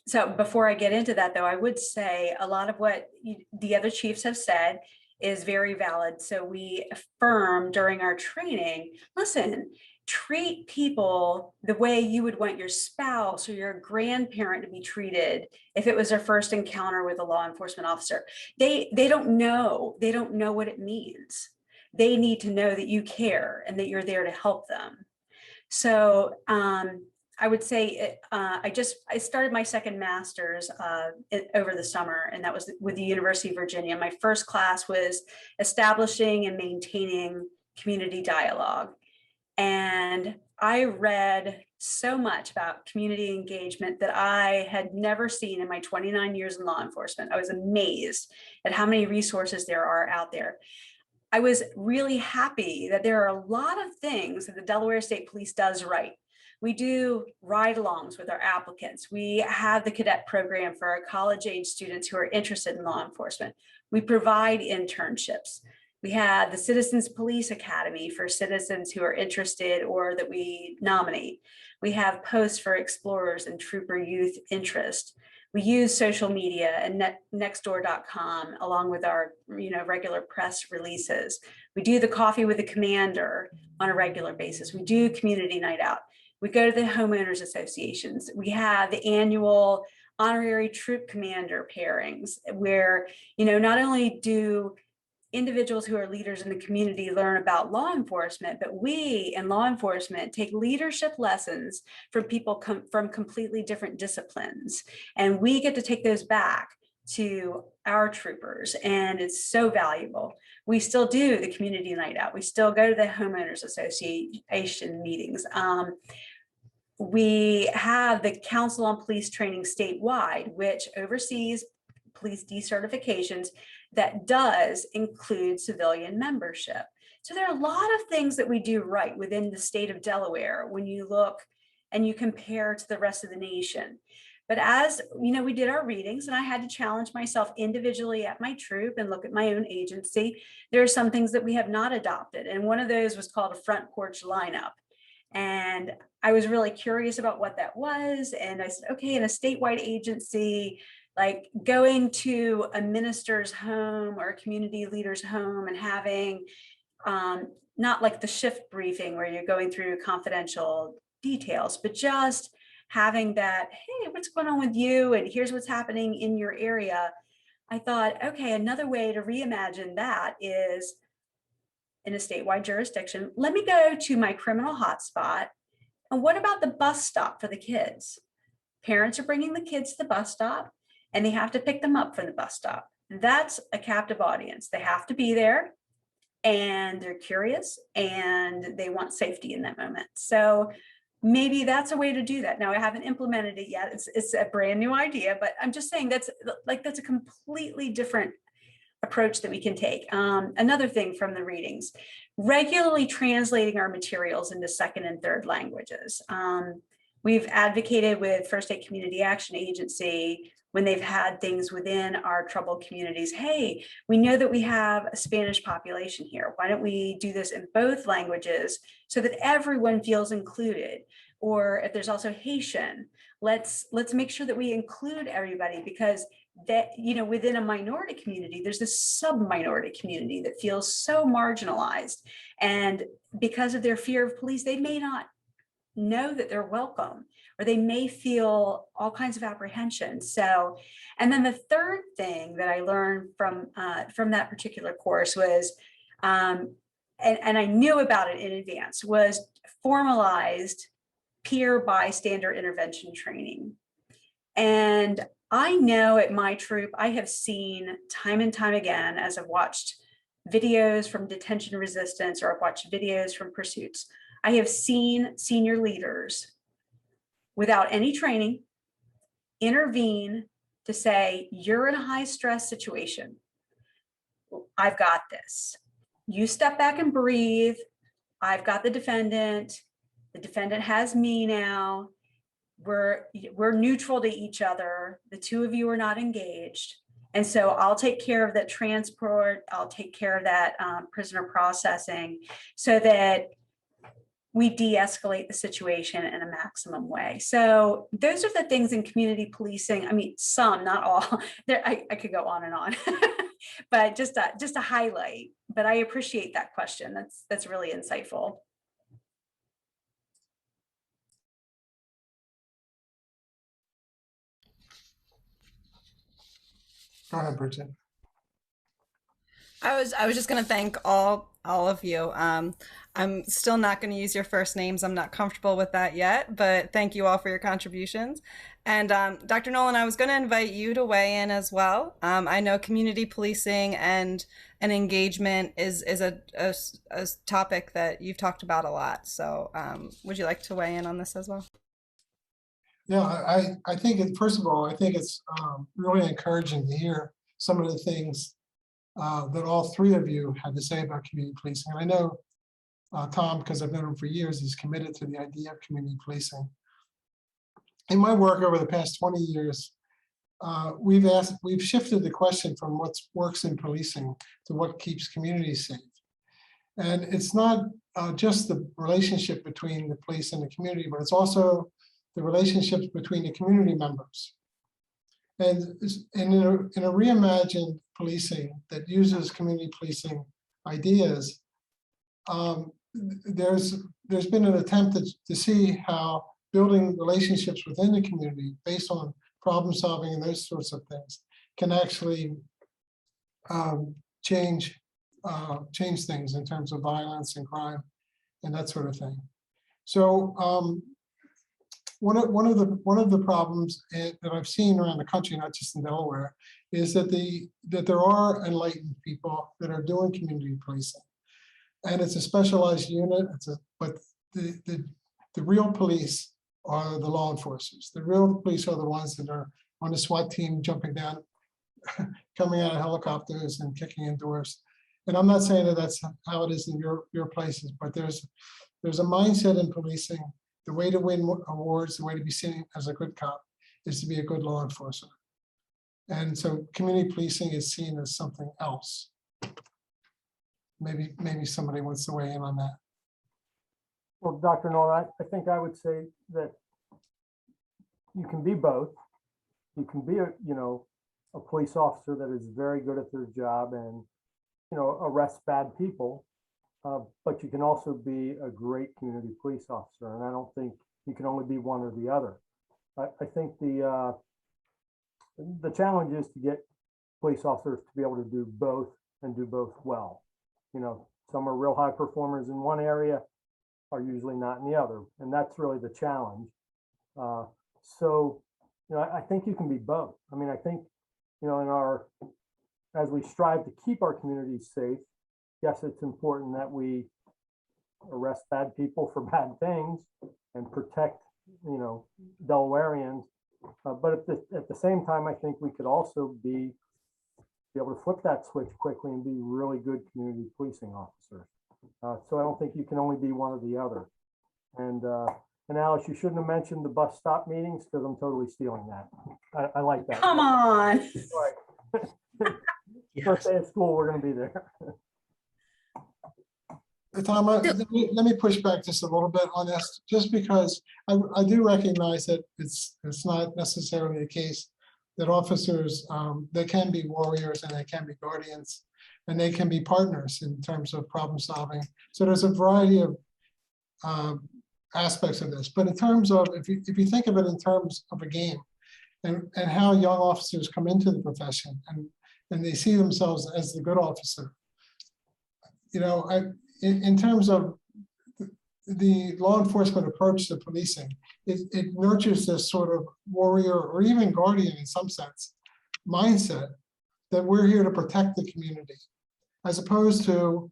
So before I get into that, though, I would say a lot of what the other chiefs have said is very valid. So we affirm during our training, listen, treat people the way you would want your spouse or your grandparent to be treated if it was their first encounter with a law enforcement officer. They don't know what it means. They need to know that you care and that you're there to help them. So I would say I started my second master's over the summer, and that was with the University of Virginia. My first class was establishing and maintaining community dialogue. And I read so much about community engagement that I had never seen in my 29 years in law enforcement. I was amazed at how many resources there are out there. I was really happy that there are a lot of things that the Delaware State Police does right. We do ride-alongs with our applicants. We have the cadet program for our college-age students who are interested in law enforcement. We provide internships. We have the Citizens Police Academy for citizens who are interested or that we nominate. We have posts for explorers and trooper youth interest. We use social media and nextdoor.com along with our regular press releases. We do the coffee with the commander on a regular basis. We do community night out. We go to the homeowners associations. We have the annual honorary troop commander pairings where, not only do individuals who are leaders in the community learn about law enforcement, but we in law enforcement take leadership lessons from people from completely different disciplines. And we get to take those back to our troopers, and it's so valuable. We still do the community night out. We still go to the homeowners association meetings. We have the Council on Police Training statewide, which oversees police decertifications that does include civilian membership. So there are a lot of things that we do right within the state of Delaware when you look and you compare to the rest of the nation. But as we did our readings, and I had to challenge myself individually at my troop and look at my own agency. There are some things that we have not adopted. And one of those was called a front porch lineup. And I was really curious about what that was. And I said, okay, in a statewide agency, like going to a minister's home or a community leader's home and having not like the shift briefing where you're going through confidential details, but just having that, hey, what's going on with you? And here's what's happening in your area. I thought, okay, another way to reimagine that is in a statewide jurisdiction. Let me go to my criminal hotspot. And what about the bus stop for the kids? Parents are bringing the kids to the bus stop and they have to pick them up from the bus stop. That's a captive audience. They have to be there and they're curious and they want safety in that moment. So maybe that's a way to do that. Now I haven't implemented it yet. It's a brand new idea, but I'm just saying that's a completely different approach that we can take. Another thing from the readings, regularly translating our materials into second and third languages. We've advocated with First Aid Community Action Agency when they've had things within our troubled communities. Hey, we know that we have a Spanish population here. Why don't we do this in both languages so that everyone feels included? Or if there's also Haitian, let's make sure that we include everybody, because that, within a minority community, there's this sub-minority community that feels so marginalized. And because of their fear of police, they may not know that they're welcome, or they may feel all kinds of apprehension. So, and then the third thing that I learned from that particular course was, and I knew about it in advance, was formalized peer bystander intervention training. And I know at my troop, I have seen time and time again, as I've watched videos from detention resistance or I've watched videos from pursuits, I have seen senior leaders without any training intervene to say, you're in a high stress situation. I've got this. You step back and breathe. I've got the defendant. The defendant has me now. We're neutral to each other. The two of you are not engaged. And so I'll take care of that transport. I'll take care of that prisoner processing so that we de-escalate the situation in a maximum way. So those are the things in community policing. I mean, some, not all. I could go on and on, but just a highlight. But I appreciate that question. That's really insightful. Go ahead, Bridget. I was just going to thank all of you. I'm still not going to use your first names. I'm not comfortable with that yet, but thank you all for your contributions. And Dr. Nolan, I was going to invite you to weigh in as well. I know community policing and engagement is a topic that you've talked about a lot. So would you like to weigh in on this as well? Yeah, I think first of all, I think it's really encouraging to hear some of the things that all three of you had to say about community policing. And I know Tom, because I've known him for years, is committed to the idea of community policing. In my work over the past 20 years, we've shifted the question from what works in policing to what keeps communities safe. And it's not just the relationship between the police and the community, but it's also the relationships between the community members. And in a reimagined policing that uses community policing ideas, there's been an attempt to see how building relationships within the community based on problem solving and those sorts of things can actually change things in terms of violence and crime and that sort of thing. So one of the problems that I've seen around the country, not just in Delaware, is that there are enlightened people that are doing community policing, and it's a specialized unit. But the real police are the law enforcers. The real police are the ones that are on the SWAT team, jumping down, coming out of helicopters and kicking in doors. And I'm not saying that that's how it is in your places, but there's a mindset in policing. The way to win awards, the way to be seen as a good cop, is to be a good law enforcer. And so community policing is seen as something else. Maybe somebody wants to weigh in on that. Well, Dr. Nolan, I think I would say that you can be both. You can be a police officer that is very good at their job and arrest bad people. But you can also be a great community police officer, and I don't think you can only be one or the other. I think the challenge is to get police officers to be able to do both and do both well. Some are real high performers in one area, are usually not in the other, and that's really the challenge. So I think you can be both. I mean, I think as we strive to keep our communities safe, yes, it's important that we arrest bad people for bad things and protect, Delawareans. But at the same time, I think we could also be able to flip that switch quickly and be really good community policing officers. So I don't think you can only be one or the other. And Alice, you shouldn't have mentioned the bus stop meetings because I'm totally stealing that. I like that. Come on. Right. Yes. First day of school, we're going to be there. Tom, let me push back just a little bit on this, just because I do recognize that it's not necessarily the case that officers, they can be warriors and they can be guardians and they can be partners in terms of problem solving. So there's a variety of aspects of this. But in terms of, if you think of it in terms of a game and how young officers come into the profession and they see themselves as the good officer, in terms of the law enforcement approach to policing, it nurtures this sort of warrior or even guardian in some sense mindset that we're here to protect the community, as opposed to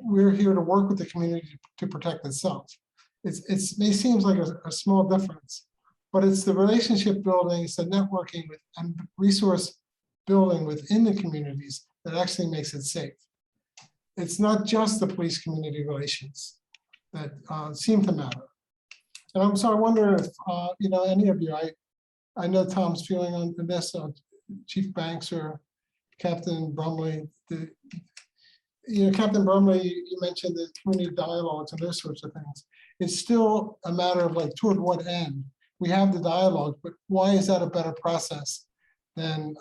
we're here to work with the community to protect itself. It may seem like a small difference, but it's the relationship building, it's the networking and resource building within the communities that actually makes it safe. It's not just the police community relations that seem to matter. And so I wonder if, any of you, I know Tom's feeling on this, Chief Banks or Captain Brumley. Captain Brumley, you mentioned the community dialogues and those sorts of things. It's still a matter of like, toward what end? We have the dialogue, but why is that a better process than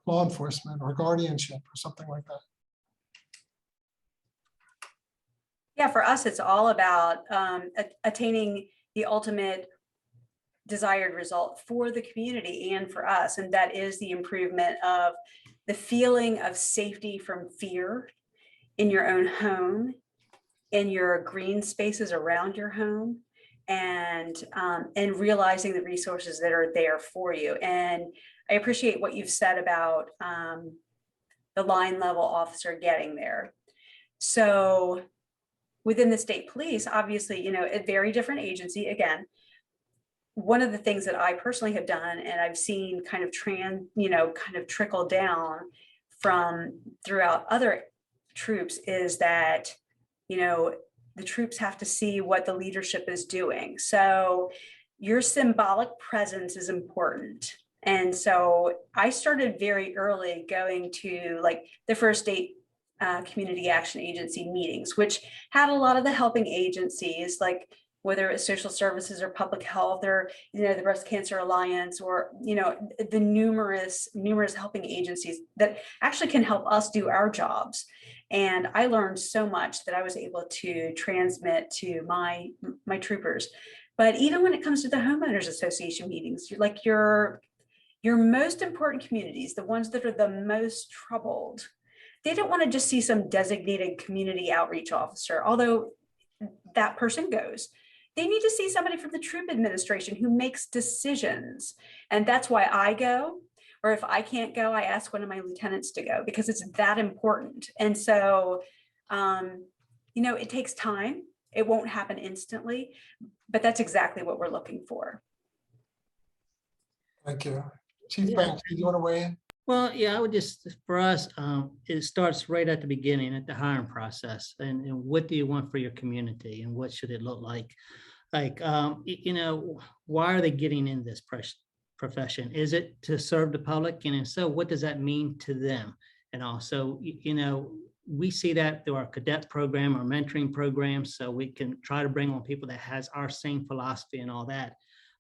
law enforcement or guardianship or something like that? Yeah, for us, it's all about attaining the ultimate desired result for the community and for us, and that is the improvement of the feeling of safety from fear in your own home, in your green spaces around your home, and realizing the resources that are there for you. And I appreciate what you've said about the line level officer getting there. So within the state police, obviously, a very different agency. Again, one of the things that I personally have done, and I've seen kind of trickle down from throughout other troops, is that, the troops have to see what the leadership is doing. So your symbolic presence is important. And so I started very early going to like the first state community action agency meetings, which had a lot of the helping agencies, like whether it's social services or public health or, the Breast Cancer Alliance, or, the numerous helping agencies that actually can help us do our jobs. And I learned so much that I was able to transmit to my troopers. But even when it comes to the homeowners association meetings, like your most important communities, the ones that are the most troubled, they don't want to just see some designated community outreach officer, although that person goes. They need to see somebody from the troop administration who makes decisions. And that's why I go. Or if I can't go, I ask one of my lieutenants to go, because it's that important. And so, it takes time. It won't happen instantly, but that's exactly what we're looking for. Thank you. Chief Banks, do you want to weigh in? Well, yeah, I would just, for us, it starts right at the beginning, at the hiring process, and what do you want for your community, and what should it look like? Like, why are they getting in this profession? Is it to serve the public? And if so, what does that mean to them? And also, we see that through our cadet program, our mentoring programs, so we can try to bring on people that has our same philosophy and all that.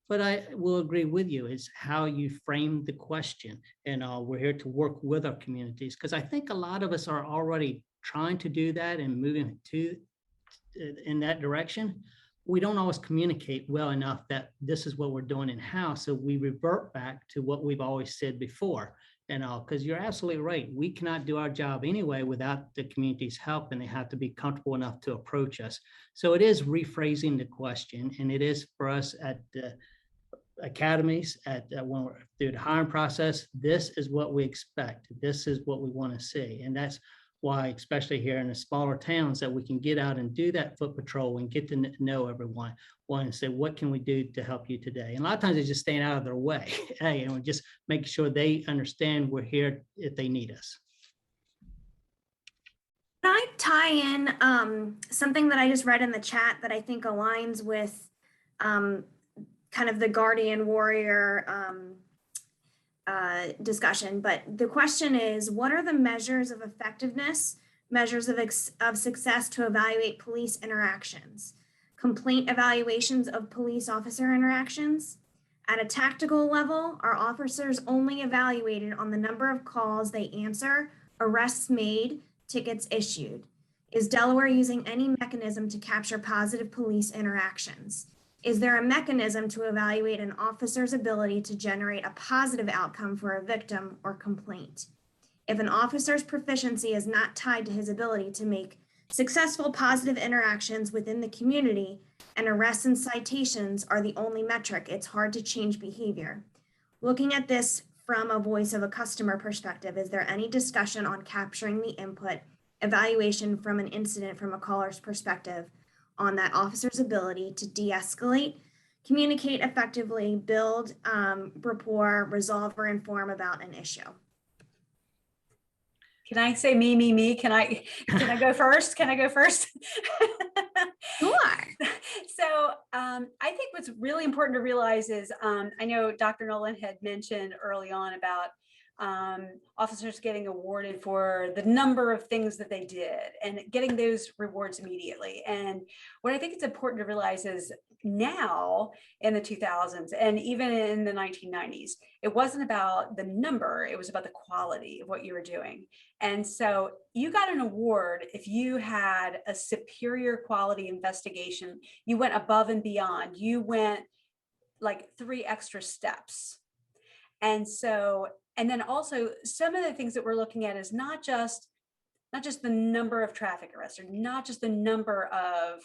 But I will agree with you, is how you frame the question. And we're here to work with our communities, because I think a lot of us are already trying to do that and moving in that direction. We don't always communicate well enough that this is what we're doing in-house. So we revert back to what we've always said before. And because you're absolutely right. We cannot do our job anyway without the community's help, and they have to be comfortable enough to approach us. So it is rephrasing the question, and it is for us at the academies, when we're through the hiring process, this is what we expect. This is what we want to see. And that's why, especially here in the smaller towns, that we can get out and do that foot patrol and get to know everyone. One, and say, what can we do to help you today? And a lot of times it's just staying out of their way, and we're just making sure they understand we're here if they need us. Can I tie in something that I just read in the chat that I think aligns with kind of the guardian warrior discussion, but the question is, what are the measures of effectiveness, measures of success to evaluate police interactions? Complaint evaluations of police officer interactions? At a tactical level, are officers only evaluated on the number of calls they answer, arrests made, tickets issued? Is Delaware using any mechanism to capture positive police interactions? Is there a mechanism to evaluate an officer's ability to generate a positive outcome for a victim or complaint? If an officer's proficiency is not tied to his ability to make successful positive interactions within the community, and arrests and citations are the only metric, it's hard to change behavior. Looking at this from a voice of a customer perspective, is there any discussion on capturing the input, evaluation from an incident from a caller's perspective on that officer's ability to de-escalate, communicate effectively, build rapport, resolve or inform about an issue? Can I say me? Can I go first? Can I go first? Sure. So I think what's really important to realize is, I know Dr. Nolan had mentioned early on about officers getting awarded for the number of things that they did and getting those rewards immediately. And what I think it's important to realize is now in the 2000s and even in the 1990s, it wasn't about the number, it was about the quality of what you were doing. And so you got an award if you had a superior quality investigation, you went above and beyond, you went like 3 extra steps. And so, and then also some of the things that we're looking at is not just the number of traffic arrests, or not just the number of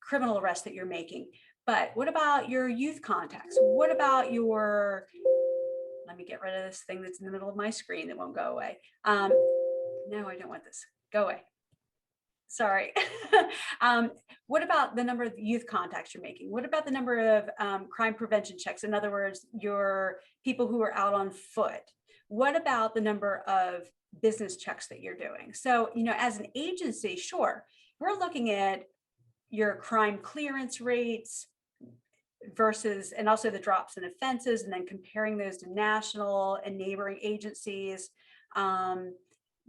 criminal arrests that you're making, but what about your youth contacts? What about your, let me get rid of this thing that's in the middle of my screen that won't go away. No, I don't want this. Go away. Sorry. What about the number of youth contacts you're making? What about the number of crime prevention checks? In other words, your people who are out on foot. What about the number of business checks that you're doing? So, you know, as an agency, sure, we're looking at your crime clearance rates versus, and also the drops in offenses, and then comparing those to national and neighboring agencies.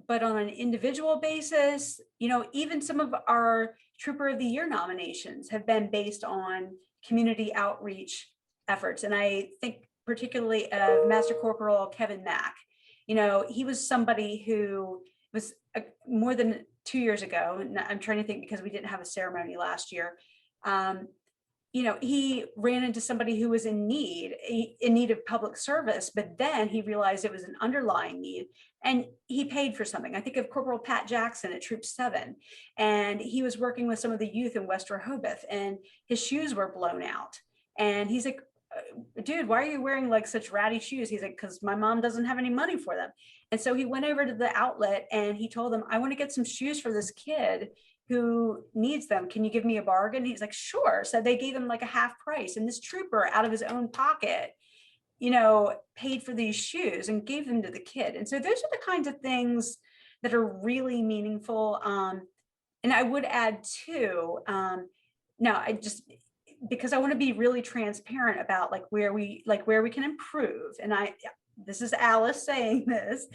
But on an individual basis, you know, even some of our Trooper of the Year nominations have been based on community outreach efforts. And I think particularly of Master Corporal Kevin Mack. You know, he was somebody who was more than 2 years ago, and I'm trying to think because we didn't have a ceremony last year. You know, he ran into somebody who was in need of public service, but then he realized it was an underlying need and he paid for something. I think of Corporal Pat Jackson at Troop 7, and he was working with some of the youth in West Rehoboth, and his shoes were blown out. And he's like, dude, why are you wearing like such ratty shoes? He's like, because my mom doesn't have any money for them. And so he went over to the outlet and he told them, I want to get some shoes for this kid who needs them. Can you give me a bargain? He's like, sure. So they gave him like a half price. And this trooper out of his own pocket, you know, paid for these shoes and gave them to the kid. And so those are the kinds of things that are really meaningful. And I would add too, no, I just, because I want to be really transparent about like where we can improve. And this is Alice saying this.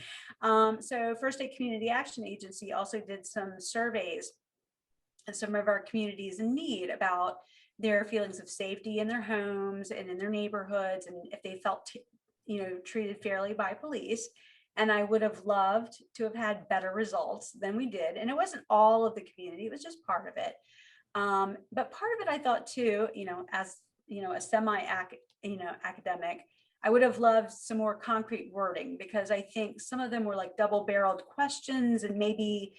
So First Aid Community Action Agency also did some surveys of some of our communities in need about their feelings of safety in their homes and in their neighborhoods, and if they felt, you know, treated fairly by police. And I would have loved to have had better results than we did. And it wasn't all of the community, it was just part of it. But part of it, I thought too, you know, as you know, a academic, I would have loved some more concrete wording, because I think some of them were like double-barreled questions and maybe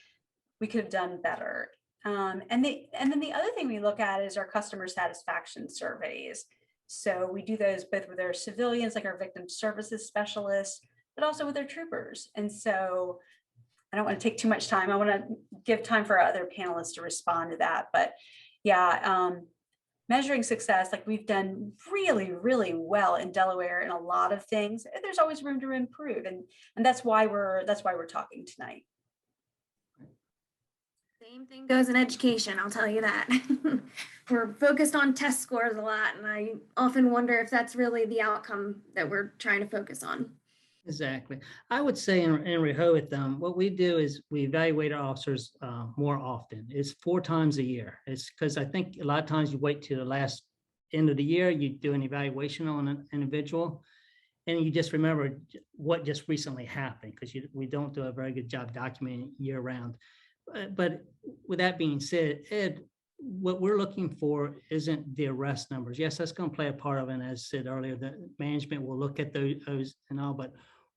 we could have done better. And then the other thing we look at is our customer satisfaction surveys. So we do those both with our civilians, like our victim services specialists, but also with our troopers. And so I don't want to take too much time. I want to give time for our other panelists to respond to that. But yeah, measuring success, like we've done really, really well in Delaware in a lot of things. There's always room to improve, and that's why we're talking tonight. Same thing goes in education, I'll tell you that. We're focused on test scores a lot, and I often wonder if that's really the outcome that we're trying to focus on. Exactly. I would say in Rehoboth, what we do is we evaluate our officers more often. It's 4 times a year. It's because I think a lot of times you wait to the last end of the year, you do an evaluation on an individual, and you just remember what just recently happened, because we don't do a very good job documenting year round. But with that being said, Ed, what we're looking for isn't the arrest numbers. Yes, that's going to play a part of it. And as said earlier, the management will look at those and all, but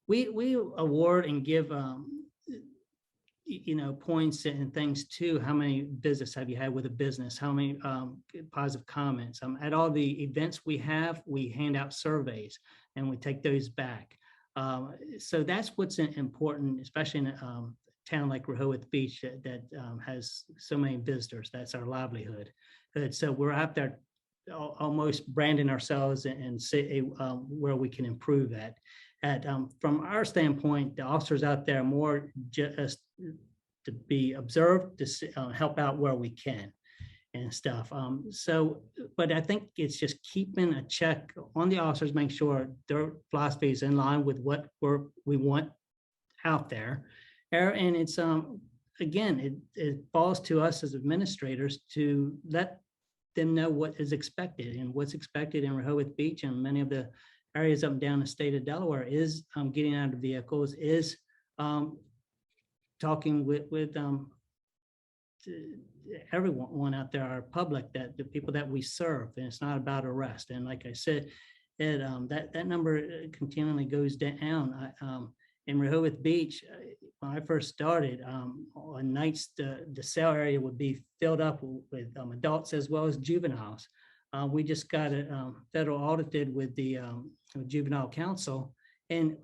we award and give you know, points and things to how many visits have you had with a business, how many positive comments. At all the events we have, we hand out surveys and we take those back. So that's what's important, especially in town like Rehoboth Beach that has so many visitors. That's our livelihood. So we're out there almost branding ourselves and say where we can improve that. From our standpoint, the officers out there are more just to be observed, to help out where we can and stuff. But I think it's just keeping a check on the officers, make sure their philosophy is in line with what we want out there. And it's, again, it falls to us as administrators to let them know what is expected, and what's expected in Rehoboth Beach and many of the areas up and down the state of Delaware is getting out of vehicles, is talking with everyone out there, our public, that the people that we serve, and it's not about arrest. And like I said, that number continually goes down. In Rehoboth Beach, when I first started, on nights the cell area would be filled up with adults as well as juveniles. We just got it federal audited with the juvenile council, and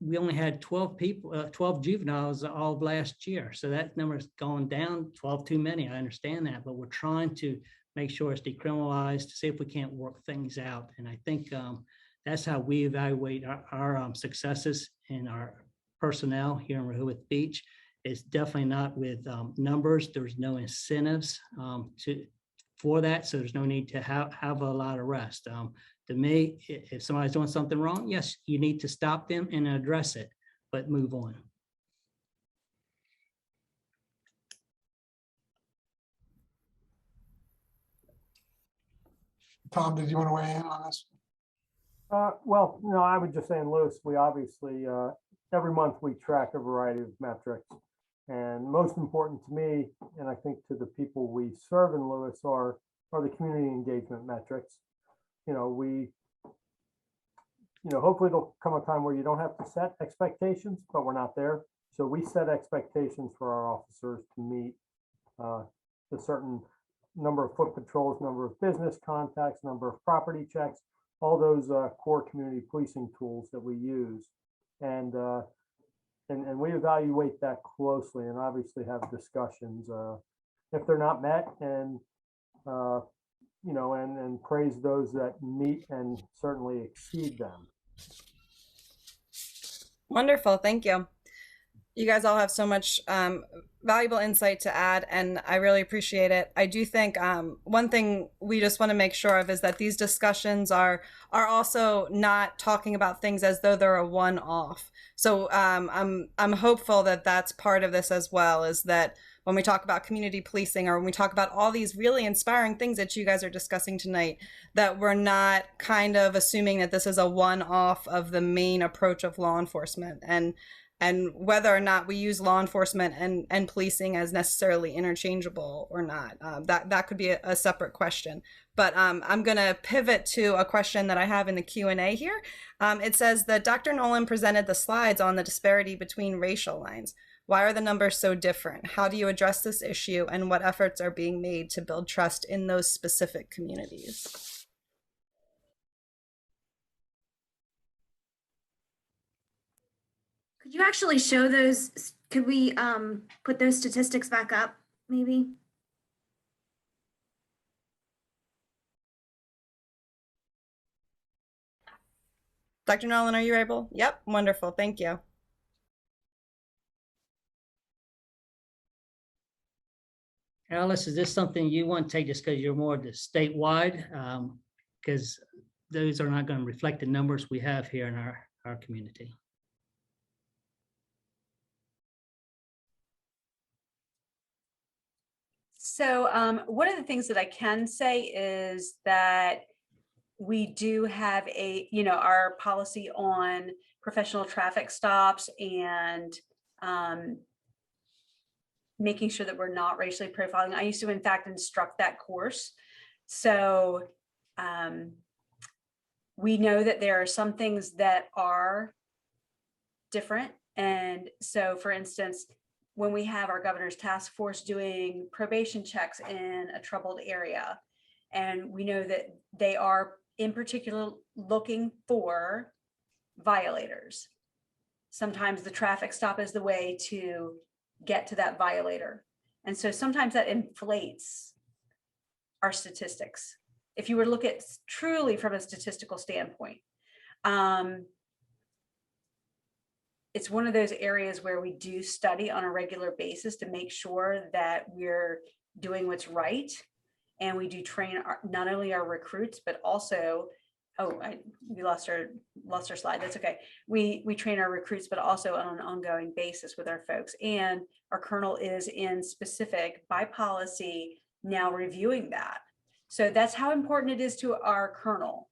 we only had 12 people, 12 juveniles all of last year. So that number has gone down. 12 too many. I understand that, but we're trying to make sure it's decriminalized to see if we can't work things out. And I think that's how we evaluate our successes in our personnel here in Rehoboth Beach. It's definitely not with numbers. There's no incentives for that, so there's no need to have a lot of arrests. To me, if somebody's doing something wrong, yes, you need to stop them and address it, but move on. Tom, did you want to weigh in on this? Well, no, I would just say in Lewis, we obviously, every month we track a variety of metrics. And most important to me, and I think to the people we serve in Lewis, are the community engagement metrics. Hopefully there'll come a time where you don't have to set expectations, but we're not there. So we set expectations for our officers to meet a certain number of foot patrols, number of business contacts, number of property checks, all those core community policing tools that we use. And we evaluate that closely and obviously have discussions if they're not met, and and praise those that meet and certainly exceed them. Wonderful. Thank you. You guys all have so much valuable insight to add, and I really appreciate it. I do think one thing we just want to make sure of is that these discussions are also not talking about things as though they're a one-off. So I'm hopeful that that's part of this as well, is that when we talk about community policing, or when we talk about all these really inspiring things that you guys are discussing tonight, that we're not kind of assuming that this is a one-off of the main approach of law enforcement, and whether or not we use law enforcement and policing as necessarily interchangeable or not. That could be a separate question. But I'm going to pivot to a question that I have in the Q&A here. It says that Dr. Nolan presented the slides on the disparity between racial lines. Why are the numbers so different? How do you address this issue, and what efforts are being made to build trust in those specific communities? Could you actually show those? Could we put those statistics back up, maybe? Dr. Nolan, are you able? Yep, wonderful, thank you. Alice, is this something you want to take just because you're more the statewide? Because those are not going to reflect the numbers we have here in our community. So one of the things that I can say is that we do have our policy on professional traffic stops and making sure that we're not racially profiling. I used to, in fact, instruct that course. So we know that there are some things that are different. And so, for instance, when we have our governor's task force doing probation checks in a troubled area, and we know that they are in particular looking for violators. Sometimes the traffic stop is the way to get to that violator. And so sometimes that inflates our statistics. If you were to look at truly from a statistical standpoint, it's one of those areas where we do study on a regular basis to make sure that we're doing what's right. And we do train not only our recruits, but also, we lost our slide. That's okay. We train our recruits, but also on an ongoing basis with our folks. And our colonel is in specific by policy now reviewing that. So that's how important it is to our colonel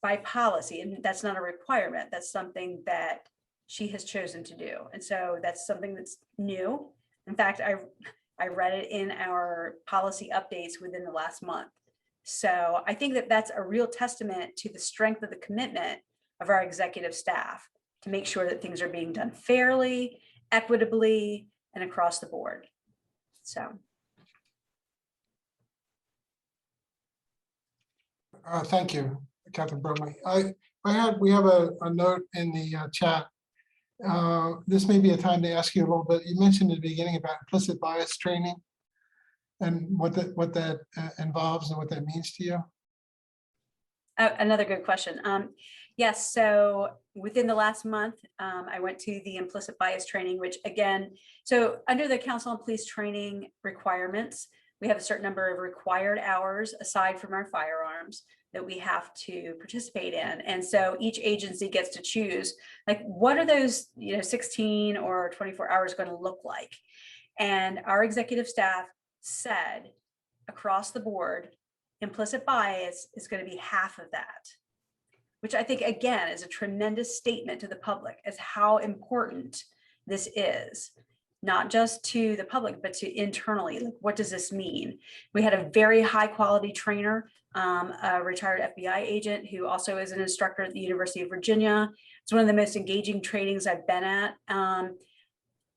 by policy. And that's not a requirement. That's something that she has chosen to do. And so that's something that's new. In fact, I read it in our policy updates within the last month. So I think that that's a real testament to the strength of the commitment of our executive staff to make sure that things are being done fairly, equitably, and across the board. So. Thank you, Captain Brumley. We have a note in the chat. This may be a time to ask you a little bit. You mentioned at the beginning about implicit bias training and what that involves and what that means to you. Another good question. Yes, so within the last month, I went to the implicit bias training, which again, so under the Council on Police training requirements, we have a certain number of required hours aside from our firearms that we have to participate in. And so each agency gets to choose, like, what are those, 16 or 24 hours going to look like? And our executive staff said across the board, implicit bias is going to be half of that, which I think, again, is a tremendous statement to the public as how important this is, not just to the public, but to internally. Like, what does this mean? We had a very high quality trainer, a retired FBI agent who also is an instructor at the University of Virginia. It's one of the most engaging trainings I've been at.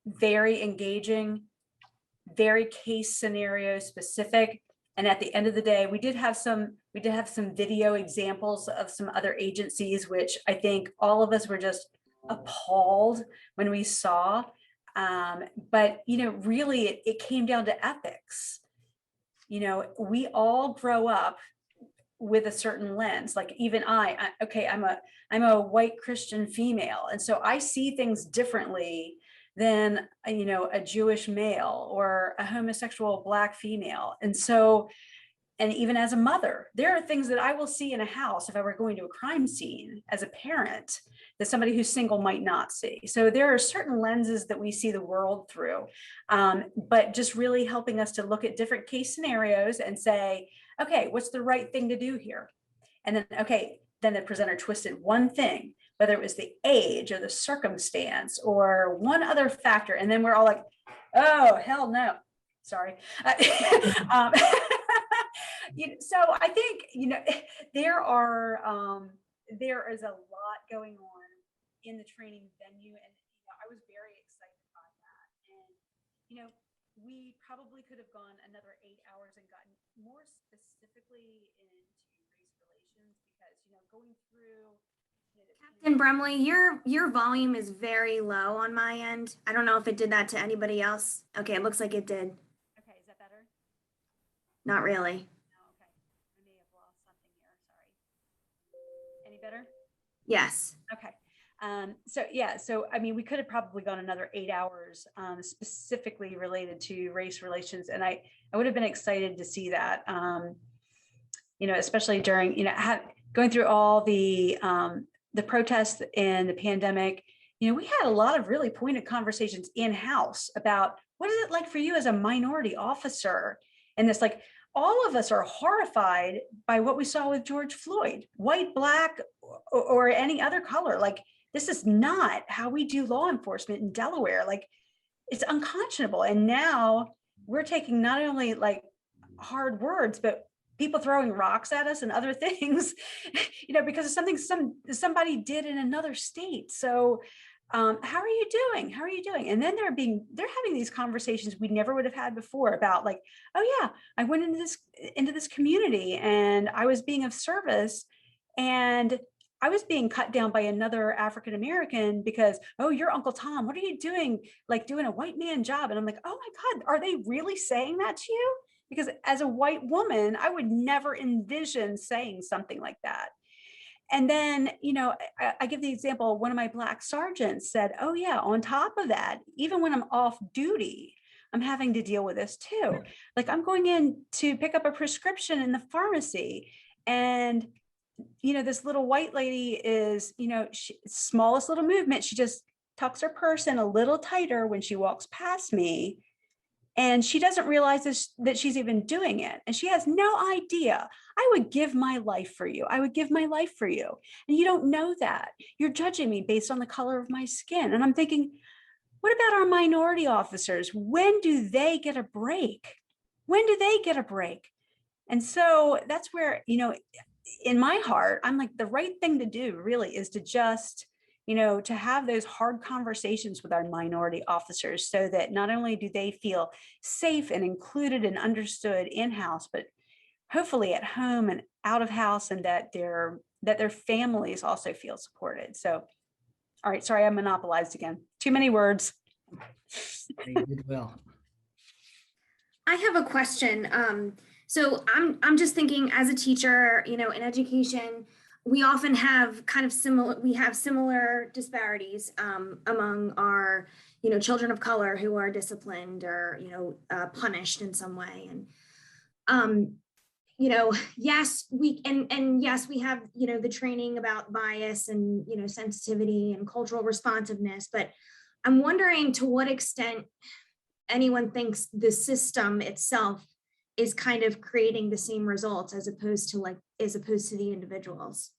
Very engaging, very case scenario specific. And at the end of the day, we did have some video examples of some other agencies, which I think all of us were just appalled when we saw. But really it came down to ethics. We all grow up with a certain lens. Like even I'm a white Christian female, and so I see things differently than a Jewish male or a homosexual Black female. And so, and even as a mother, there are things that I will see in a house if I were going to a crime scene as a parent that somebody who's single might not see. So there are certain lenses that we see the world through, but just really helping us to look at different case scenarios and say, okay, what's the right thing to do here? And then, okay, then the presenter twisted one thing, whether it was the age or the circumstance or one other factor. And then we're all like, oh, hell no, sorry. So I think, there is a lot going on in the training venue. And I was very excited by that. And, we probably could have gone another 8 hours and gotten more specifically into race relations because, going through. Captain Brumley, your volume is very low on my end. I don't know if it did that to anybody else. Okay, it looks like it did. Okay, is that better? Not really. No, okay. I may have lost something here, sorry. Any better? Yes. Okay. So I mean, we could have probably gone another 8 hours specifically related to race relations. And I would have been excited to see that, especially during, going through all the protests and the pandemic. We had a lot of really pointed conversations in-house about what is it like for you as a minority officer? And this, like, all of us are horrified by what we saw with George Floyd, white, Black, or any other color. Like, this is not how we do law enforcement in Delaware. Like, it's unconscionable. And now we're taking not only like hard words, but people throwing rocks at us and other things, because of something somebody did in another state. So how are you doing? How are you doing? And then they're having these conversations we never would have had before about, like, oh yeah, I went into this community and I was being of service and I was being cut down by another African-American because, oh, you're Uncle Tom, what are you doing? Like, doing a white man job. And I'm like, oh my God, are they really saying that to you? Because as a white woman, I would never envision saying something like that. And then, I give the example, one of my Black sergeants said, oh yeah, on top of that, even when I'm off duty, I'm having to deal with this too. Like, I'm going in to pick up a prescription in the pharmacy and, this little white lady is, smallest little movement. She just tucks her purse in a little tighter when she walks past me. And she doesn't realize that she's even doing it. And she has no idea. I would give my life for you. I would give my life for you. And you don't know that. You're judging me based on the color of my skin. And I'm thinking, What about our minority officers? When do they get a break? When do they get a break? And so that's where, in my heart, I'm like, the right thing to do really is to just, to have those hard conversations with our minority officers so that not only do they feel safe and included and understood in-house, but hopefully at home and out of house, and that their families also feel supported. So, all right, sorry, I monopolized again. Too many words. You did well. I have a question. So I'm just thinking, as a teacher, in education, we often have similar disparities among our, children of color who are disciplined or, punished in some way. And, yes, yes, we have, the training about bias and, sensitivity and cultural responsiveness, but I'm wondering to what extent anyone thinks the system itself is kind of creating the same results as opposed to the individuals.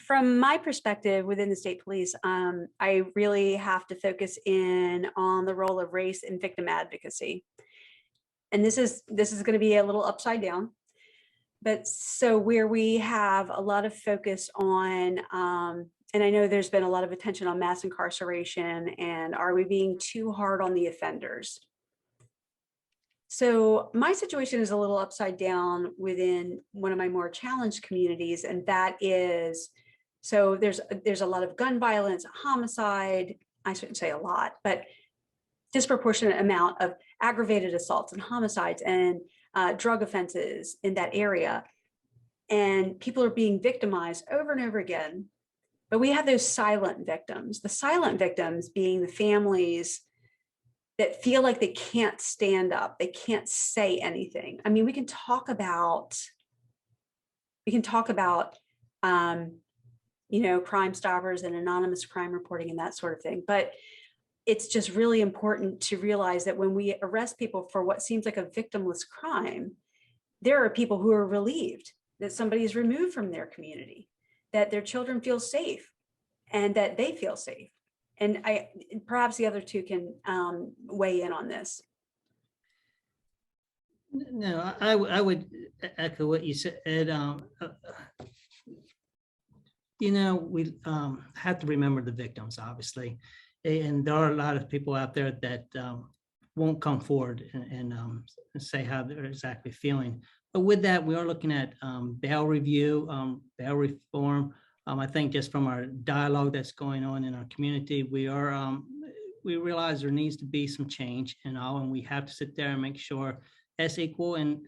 From my perspective within the state police, I really have to focus in on the role of race and victim advocacy. And this is going to be a little upside down. But so where we have a lot of focus on, and I know there's been a lot of attention on mass incarceration, and are we being too hard on the offenders? So my situation is a little upside down within one of my more challenged communities, and that is, so there's a lot of gun violence, homicide, I shouldn't say a lot, but disproportionate amount of aggravated assaults and homicides and drug offenses in that area. And people are being victimized over and over again. But we have those silent victims, the silent victims being the families that feel like they can't stand up, they can't say anything. I mean, we can talk about Crime Stoppers and anonymous crime reporting and that sort of thing. But it's just really important to realize that when we arrest people for what seems like a victimless crime, there are people who are relieved that somebody is removed from their community, that their children feel safe, and that they feel safe. And perhaps the other two can weigh in on this. No, I would echo what you said. We have to remember the victims, obviously. And there are a lot of people out there that won't come forward and say how they're exactly feeling. But with that, we are looking at bail review, bail reform. I think just from our dialogue that's going on in our community, we realize there needs to be some change and all, and we have to sit there and make sure that's equal and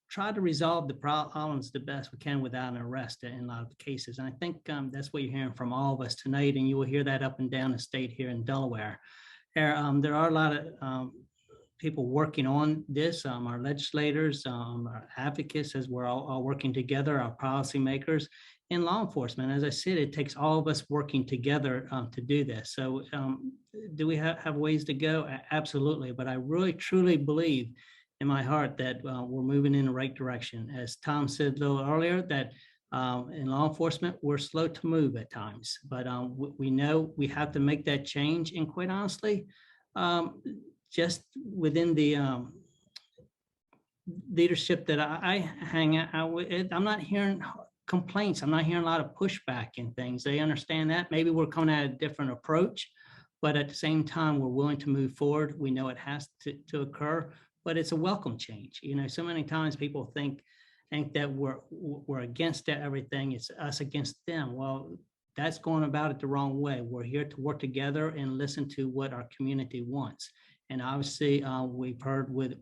try to resolve the problems the best we can without an arrest in a lot of the cases. And I think that's what you're hearing from all of us tonight, and you will hear that up and down the state here in Delaware. There are a lot of people working on this, our legislators, our advocates, as we're all working together, our policymakers, and law enforcement. As I said, it takes all of us working together to do this. So do we have ways to go? Absolutely. But I really, truly believe in my heart that we're moving in the right direction. As Tom said a little earlier, that in law enforcement, we're slow to move at times, but we know we have to make that change. And quite honestly, just within the leadership that I hang out with, I'm not hearing complaints. I'm not hearing a lot of pushback and things. They understand that. Maybe we're coming at a different approach, but at the same time, we're willing to move forward. We know it has to occur, but it's a welcome change. So many times people think that we're against everything. It's us against them. Well, that's going about it the wrong way. We're here to work together and listen to what our community wants. And obviously, we've heard with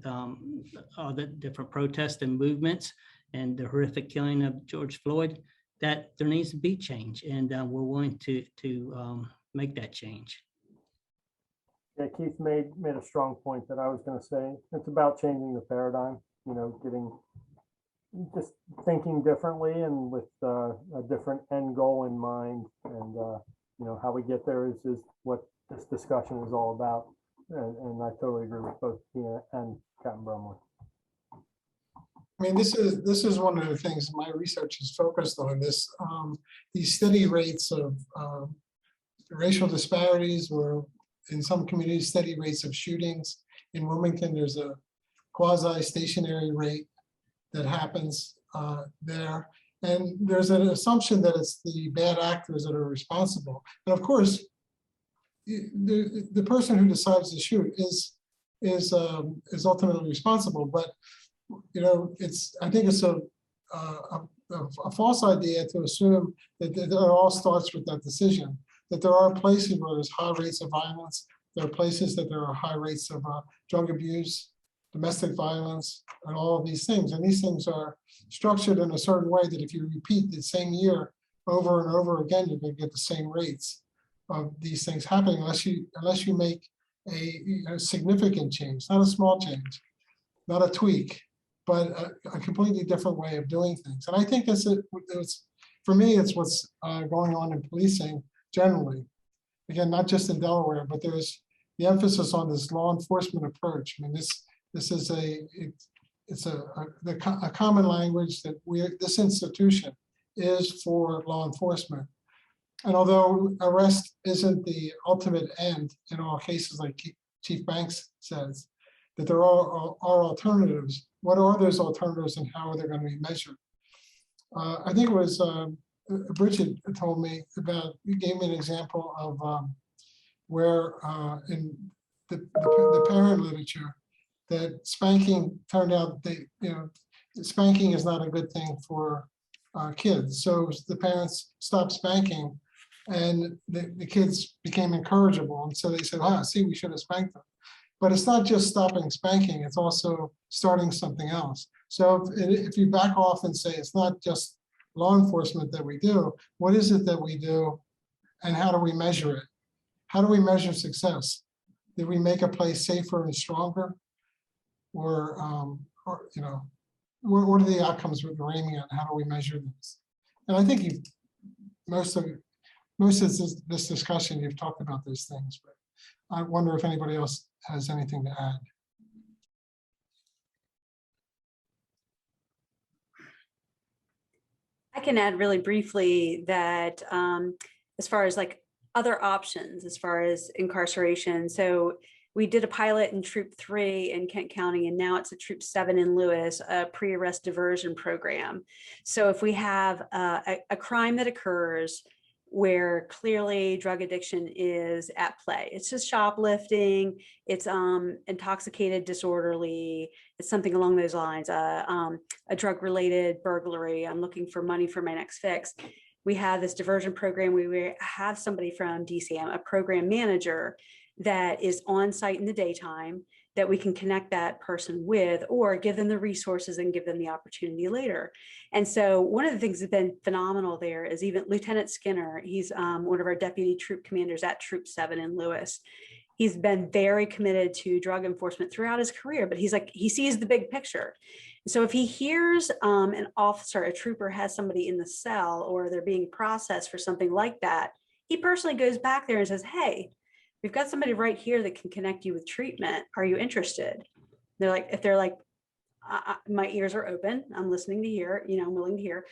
all the different protests and movements and the horrific killing of George Floyd, that there needs to be change, and we're willing to make that change. Yeah, Keith made a strong point that I was going to say. It's about changing the paradigm, just thinking differently and with a different end goal in mind. And, how we get there is what this discussion is all about. And I totally agree with both Tina and Captain Brumley. I mean, this is one of the things my research is focused on. These steady rates of racial disparities, or in some communities, steady rates of shootings. In Wilmington, there's a quasi-stationary rate that happens there. And there's an assumption that it's the bad actors that are responsible. And of course, the person who decides to shoot is ultimately responsible. But I think it's a false idea to assume that it all starts with that decision. That there are places where there's high rates of violence. There are places that there are high rates of drug abuse, domestic violence, and all of these things. And these things are structured in a certain way that if you repeat the same year over and over again, you're going to get the same rates of these things happening, unless you make a significant change, not a small change, not a tweak, but a completely different way of doing things. And I think for me, it's what's going on in policing generally. Again, not just in Delaware, but there's the emphasis on this law enforcement approach. I mean, this is a common language that this institution is for law enforcement. And although arrest isn't the ultimate end in all cases, like Chief Banks says, that there are alternatives. What are those alternatives and how are they going to be measured? I think it was Bridget told me about, you gave me an example of where in the parent literature, that spanking turned out spanking is not a good thing for kids. So the parents stopped spanking and the kids became incorrigible. And so they said, see, we should have spanked them. But it's not just stopping spanking, it's also starting something else. So if you back off and say it's not just law enforcement that we do, what is it that we do and how do we measure it? How do we measure success? Did we make a place safer and stronger? Or what are the outcomes with Reimagining and how do we measure this? And I think most of this discussion, you've talked about those things, but I wonder if anybody else has anything to add. I can add really briefly that as far as like other options, as far as incarceration. So we did a pilot in Troop 3 in Kent County, and now it's a Troop 7 in Lewis, a pre-arrest diversion program. So if we have a crime that occurs where clearly drug addiction is at play, it's just shoplifting, it's intoxicated disorderly, it's something along those lines, a drug-related burglary, I'm looking for money for my next fix. We have this diversion program. We have somebody from DCM, a program manager that is on site in the daytime that we can connect that person with, or give them the resources and give them the opportunity later. And so one of the things that's been phenomenal there is even Lieutenant Skinner, he's one of our deputy troop commanders at Troop 7 in Lewis. He's been very committed to drug enforcement throughout his career, but he sees the big picture. So if he hears an officer, a trooper has somebody in the cell or they're being processed for something like that, he personally goes back there and says, hey, we've got somebody right here that can connect you with treatment. Are you interested? If they're like, my ears are open, I'm listening to hear, I'm willing to hear.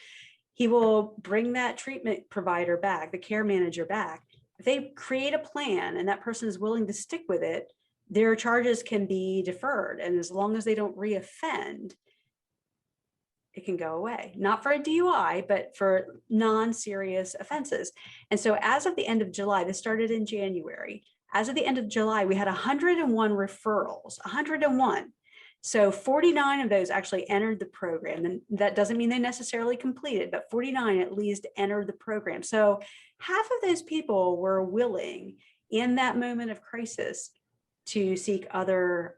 He will bring that treatment provider back, the care manager back. If they create a plan and that person is willing to stick with it, their charges can be deferred. And as long as they don't reoffend, it can go away. Not for a DUI, but for non-serious offenses. And so as of the end of July, this started in January, as of the end of July, we had 101 referrals, 101. So 49 of those actually entered the program. And that doesn't mean they necessarily completed, but 49 at least entered the program. So half of those people were willing in that moment of crisis to seek other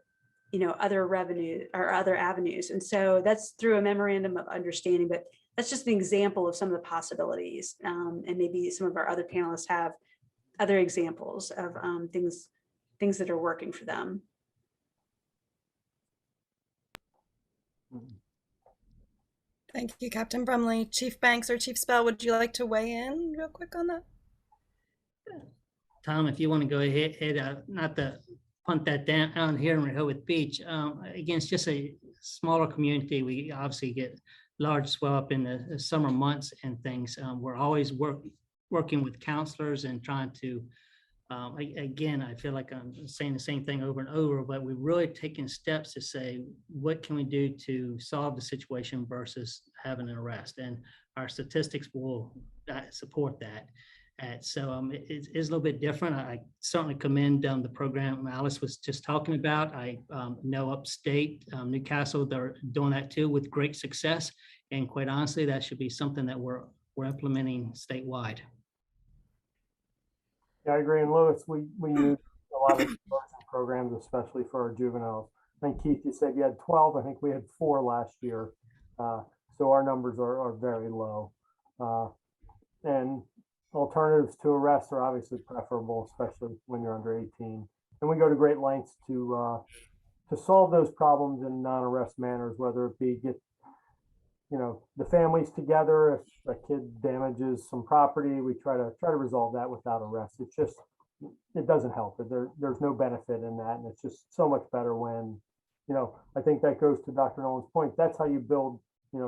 revenue or other avenues. And so that's through a memorandum of understanding, but that's just an example of some of the possibilities. And maybe some of our other panelists have other examples of things that are working for them. Thank you, Captain Brumley. Chief Banks or Chief Spell, would you like to weigh in real quick on that? Tom, if you want to go ahead, not to punt that down here in Rehoboth Beach. Again, it's just a smaller community, we obviously get large swell up in the summer months and things. We're always working with counselors and trying to, again, I feel like I'm saying the same thing over and over, but we're really taking steps to say, what can we do to solve the situation versus having an arrest? And our statistics will support that. So it is a little bit different. I certainly commend the program Alice was just talking about. I know upstate Newcastle, they're doing that too with great success. And quite honestly, that should be something that we're implementing statewide. Yeah, I agree. And Lewis, we use a lot of diversion programs, especially for our juveniles. I think Keith, you said you had 12. I think we had 4 last year. So our numbers are very low. And alternatives to arrest are obviously preferable, especially when you're under 18. And we go to great lengths to solve those problems in non-arrest manners, whether it be get the families together. If a kid damages some property, we try to resolve that without arrest. It's just, it doesn't help. There's no benefit in that, and it's just so much better when, I think that goes to Dr. Nolan's point. That's how you build,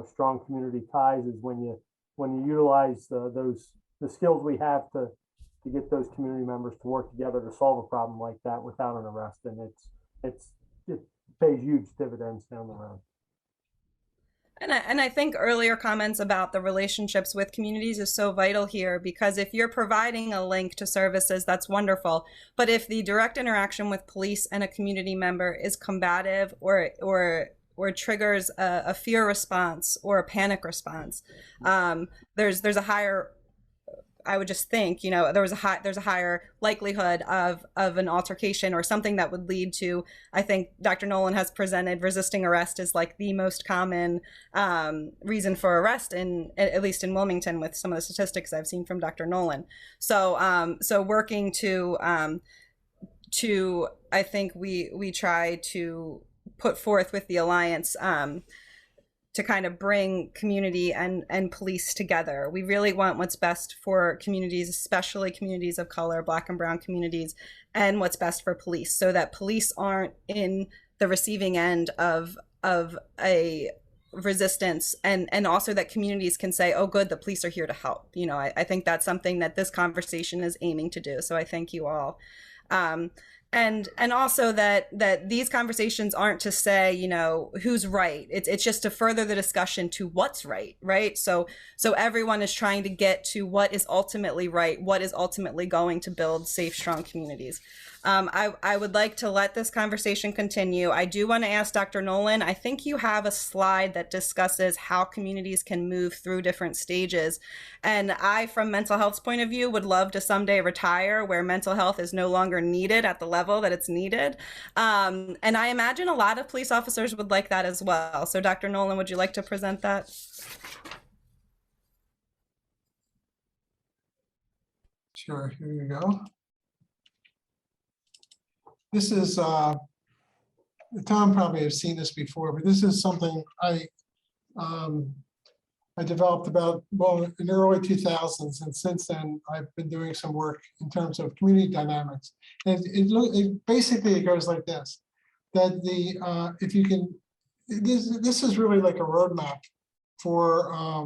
strong community ties, is when you utilize the skills we have to get those community members to work together to solve a problem like that without an arrest, and it pays huge dividends down the road. And I think earlier comments about the relationships with communities is so vital here, because if you're providing a link to services, that's wonderful. But if the direct interaction with police and a community member is combative or triggers a fear response or a panic response, there's a higher, I would just think, there's a higher likelihood of an altercation or something that would lead to, I think Dr. Nolan has presented resisting arrest as like the most common reason for arrest at least in Wilmington, with some of the statistics I've seen from Dr. Nolan. So working to I think we try to put forth with the Alliance to kind of bring community and police together. We really want what's best for communities, especially communities of color, Black and brown communities, and what's best for police, so that police aren't in the receiving end of a resistance, and also that communities can say, oh good, the police are here to help. I think that's something that this conversation is aiming to do. So I thank you all. And also that these conversations aren't to say, who's right. It's just to further the discussion to what's right? So everyone is trying to get to what is ultimately right, what is ultimately going to build safe, strong communities. I would like to let this conversation continue. I do want to ask Dr. Nolan, I think you have a slide that discusses how communities can move through different stages. And I, from mental health's point of view, would love to someday retire where mental health is no longer needed at the level that it's needed. And I imagine a lot of police officers would like that as well. So Dr. Nolan, would you like to present that? Sure, here you go. This is, Tom probably has seen this before, but this is something I developed about, in the early 2000s, and since then I've been doing some work in terms of community dynamics. And it basically goes like this: that if you can, this is really like a roadmap for a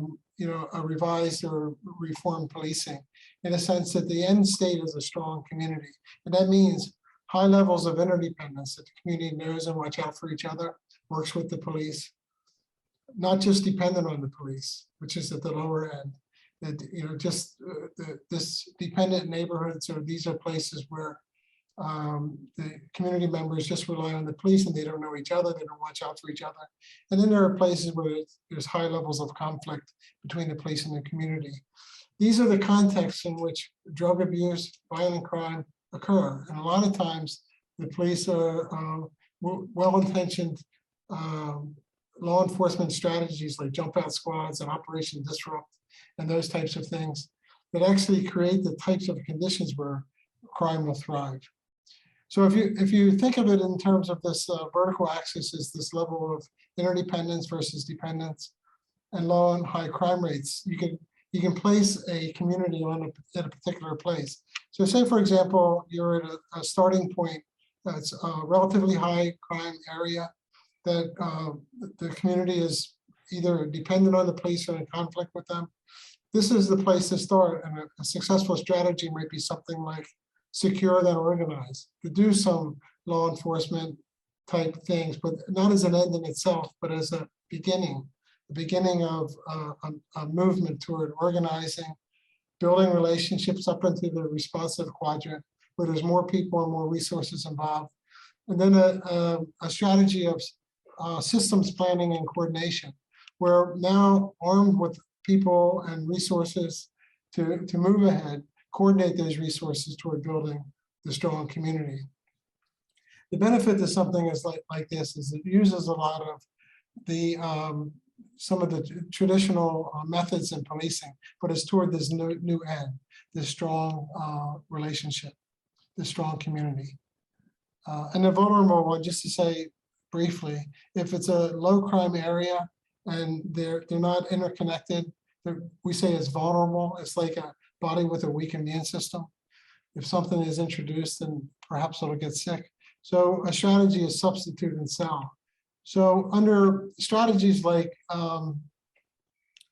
revised or reformed policing, in a sense that the end state is a strong community, and that means high levels of interdependence, that the community knows and watch out for each other, works with the police, not just dependent on the police, which is at the lower end. That this dependent neighborhoods, or these are places where the community members just rely on the police and they don't know each other, they don't watch out for each other. And then there are places where there's high levels of conflict between the police and the community. These are the contexts in which drug abuse, violent crime occur. And a lot of times the police are well-intentioned law enforcement strategies like jump out squads and Operation Disrupt and those types of things that actually create the types of conditions where crime will thrive. So if you think of it in terms of this vertical axis is this level of interdependence versus dependence and low and high crime rates, you can place a community at a particular place. So say, for example, you're at a starting point that's a relatively high crime area that the community is either dependent on the police or in conflict with them, this is the place to start. And a successful strategy might be something like secure then organize, to do some law enforcement type things, but not as an end in itself, but as a beginning, the beginning of a movement toward organizing, building relationships up into the responsive quadrant where there's more people and more resources involved. And then a strategy of systems planning and coordination. We're now armed with people and resources to move ahead, coordinate those resources toward building the strong community. The benefit to something is like this is it uses a lot of the some of the traditional methods in policing, but it's toward this new end, this strong relationship, this strong community. And the vulnerable one, just to say briefly, if it's a low crime area and they're not interconnected, we say it's vulnerable. It's like a body with a weak immune system. If something is introduced, then perhaps it'll get sick. So a strategy is substitute and sell. So under strategies like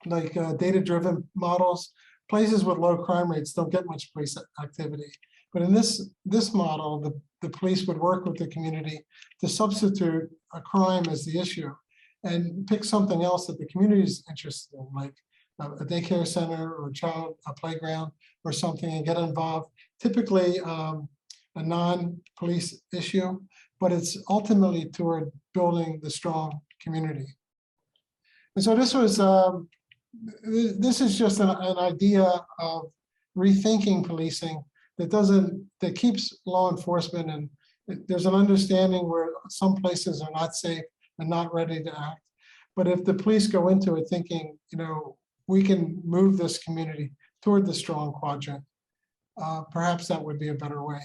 data-driven models, places with low crime rates don't get much police activity. But in this model, the police would work with the community to substitute a crime as the issue and pick something else that the community is interested in, like a daycare center or a playground or something, and get involved. Typically a non-police issue, but it's ultimately toward building the strong community. And so this was, this is just an idea of rethinking policing that keeps law enforcement, and there's an understanding where some places are not safe and not ready to act. But if the police go into it thinking, we can move this community toward the strong quadrant, perhaps that would be a better way.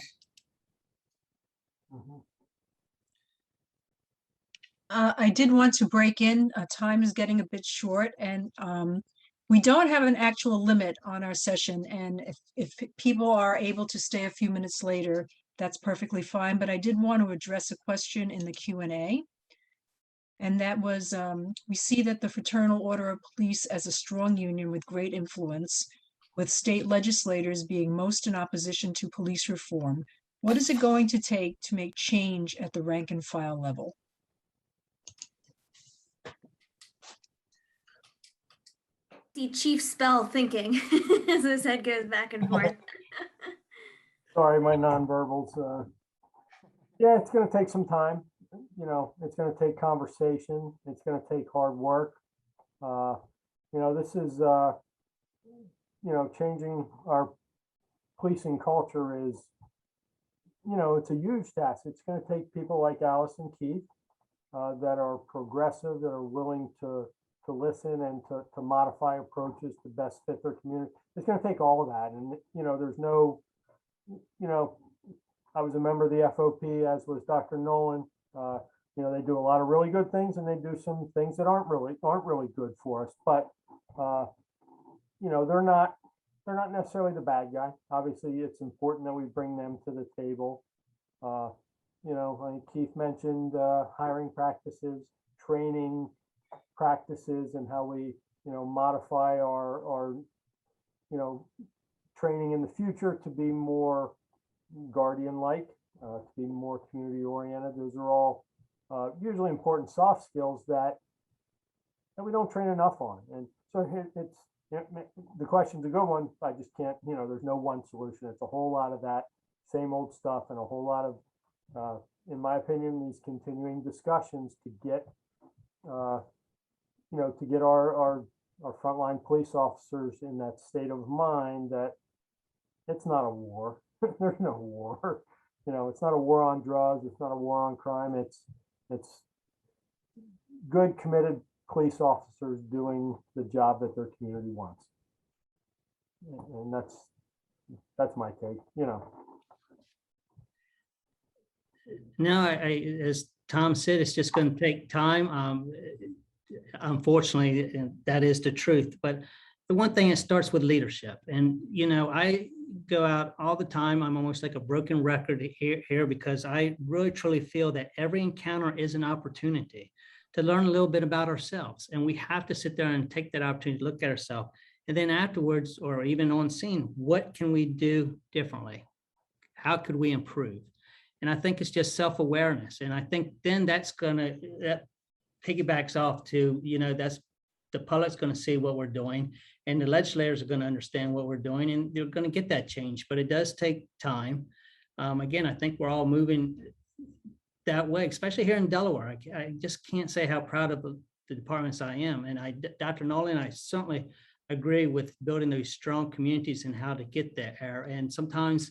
I did want to break in. Time is getting a bit short, and we don't have an actual limit on our session. And if people are able to stay a few minutes later, that's perfectly fine. But I did want to address a question in the Q&A. And that was, we see that the Fraternal Order of Police as a strong union with great influence, with state legislators being most in opposition to police reform. What is it going to take to make change at the rank and file level? The chief spell thinking as his head goes back and forth. Sorry, my nonverbals. Yeah, it's going to take some time. It's going to take conversation. It's going to take hard work. This is, changing our policing culture is, it's a huge task. It's going to take people like Alice and Keith that are progressive, that are willing to listen and to modify approaches to best fit their community. It's going to take all of that. And, there's no, I was a member of the FOP, as was Dr. Nolan. They do a lot of really good things, and they do some things that aren't really good for us. But they're not necessarily the bad guy. Obviously, it's important that we bring them to the table. Like Keith mentioned, hiring practices, training practices, and how we modify our training in the future to be more guardian-like, to be more community-oriented. Those are all usually important soft skills that we don't train enough on. And so the question's a good one. I just can't, there's no one solution. It's a whole lot of that same old stuff, and a whole lot of, in my opinion, these continuing discussions to get, to get our frontline police officers in that state of mind that it's not a war. There's no war. It's not a war on drugs. It's not a war on crime. It's good, committed police officers doing the job that their community wants. And that's my take, No, as Tom said, it's just going to take time. Unfortunately, that is the truth. But the one thing, it starts with leadership. And, I go out all the time. I'm almost like a broken record here because I really truly feel that every encounter is an opportunity to learn a little bit about ourselves. And we have to sit there and take that opportunity to look at ourselves. And then afterwards, or even on scene, what can we do differently? How could we improve? And I think it's just self-awareness. And I think then that piggybacks off to, that's the public's going to see what we're doing, and the legislators are going to understand what we're doing, and they're going to get that change. But it does take time. Again, I think we're all moving that way, especially here in Delaware. I just can't say how proud of the departments I am. And Dr. Nolan, I certainly agree with building those strong communities and how to get there. And sometimes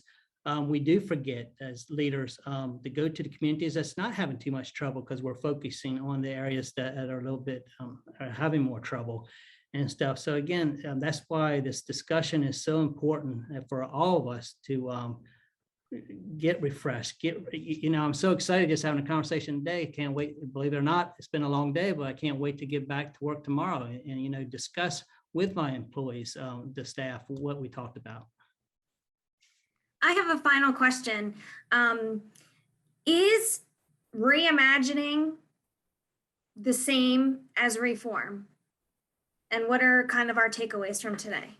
we do forget as leaders to go to the communities that's not having too much trouble, because we're focusing on the areas that are a little bit are having more trouble and stuff. So again, that's why this discussion is so important for all of us to get refreshed. I'm so excited just having a conversation today. Can't wait, believe it or not, it's been a long day, but I can't wait to get back to work tomorrow and discuss with my employees, the staff, what we talked about. I have a final question. Is reimagining the same as reform? And what are kind of our takeaways from today?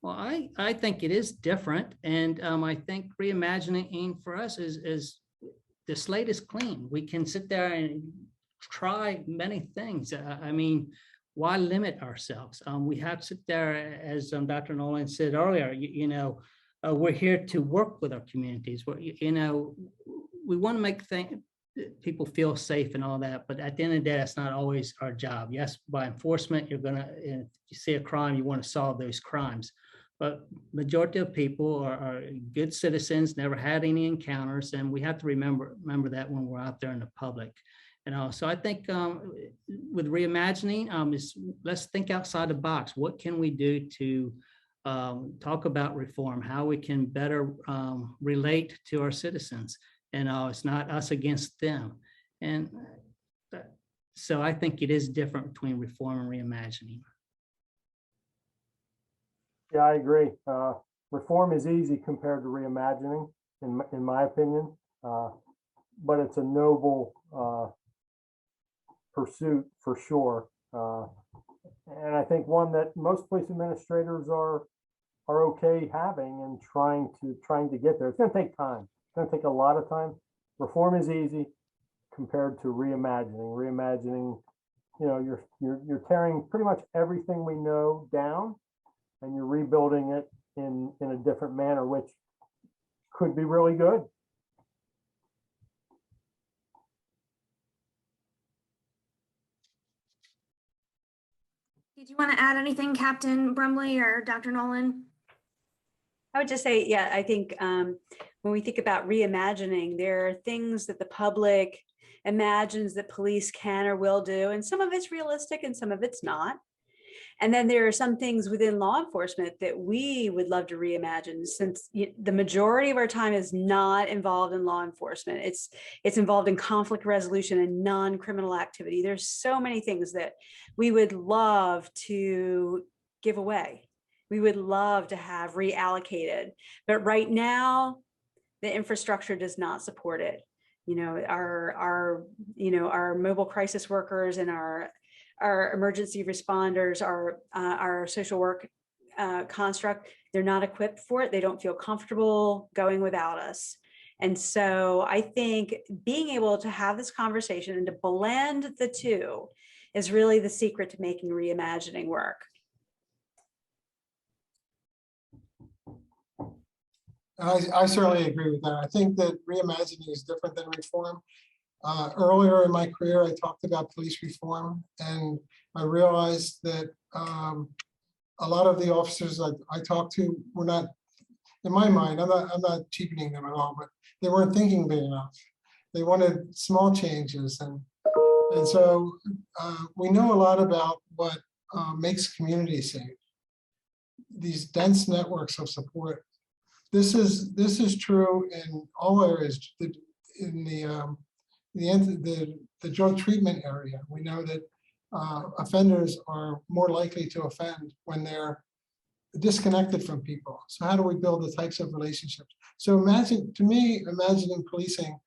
Well, I think it is different. And I think reimagining for us is the slate is clean. We can sit there and try many things. Why limit ourselves? We have to sit there, as Dr. Nolan said earlier, we're here to work with our communities. We want to make people feel safe and all that, but at the end of the day, that's not always our job. Yes, by enforcement, if you see a crime, you want to solve those crimes. But majority of people are good citizens, never had any encounters, and we have to remember that when we're out there in the public. So I think with reimagining, let's think outside the box. What can we do to talk about reform? How we can better relate to our citizens? And it's not us against them. And so I think it is different between reform and reimagining. Yeah, I agree. Reform is easy compared to reimagining, in my opinion, but it's a noble pursuit for sure. And I think one that most police administrators are okay having and trying to get there. It's going to take time. It's going to take a lot of time. Reform is easy compared to reimagining. Reimagining, you're tearing pretty much everything we know down, and you're rebuilding it in a different manner, which could be really good. Did you want to add anything, Captain Brumley or Dr. Nolan? I would just say, yeah, I think when we think about reimagining, there are things that the public imagines that police can or will do, and some of it's realistic and some of it's not. And then there are some things within law enforcement that we would love to reimagine, since the majority of our time is not involved in law enforcement. It's involved in conflict resolution and non-criminal activity. There's so many things that we would love to give away. We would love to have reallocated, but right now the infrastructure does not support it. Our mobile crisis workers and our emergency responders, our social work construct, they're not equipped for it. They don't feel comfortable going without us. And so I think being able to have this conversation and to blend the two is really the secret to making reimagining work. I certainly agree with that. I think that reimagining is different than reform. Earlier in my career, I talked about police reform, and I realized that a lot of the officers I talked to were not, in my mind, I'm not cheapening them at all, but they weren't thinking big enough. They wanted small changes, and so we know a lot about what makes communities safe. These dense networks of support. This is true in all areas. In the drug treatment area, we know that offenders are more likely to offend when they're disconnected from people. So how do we build the types of relationships? So imagine, to me, imagining policing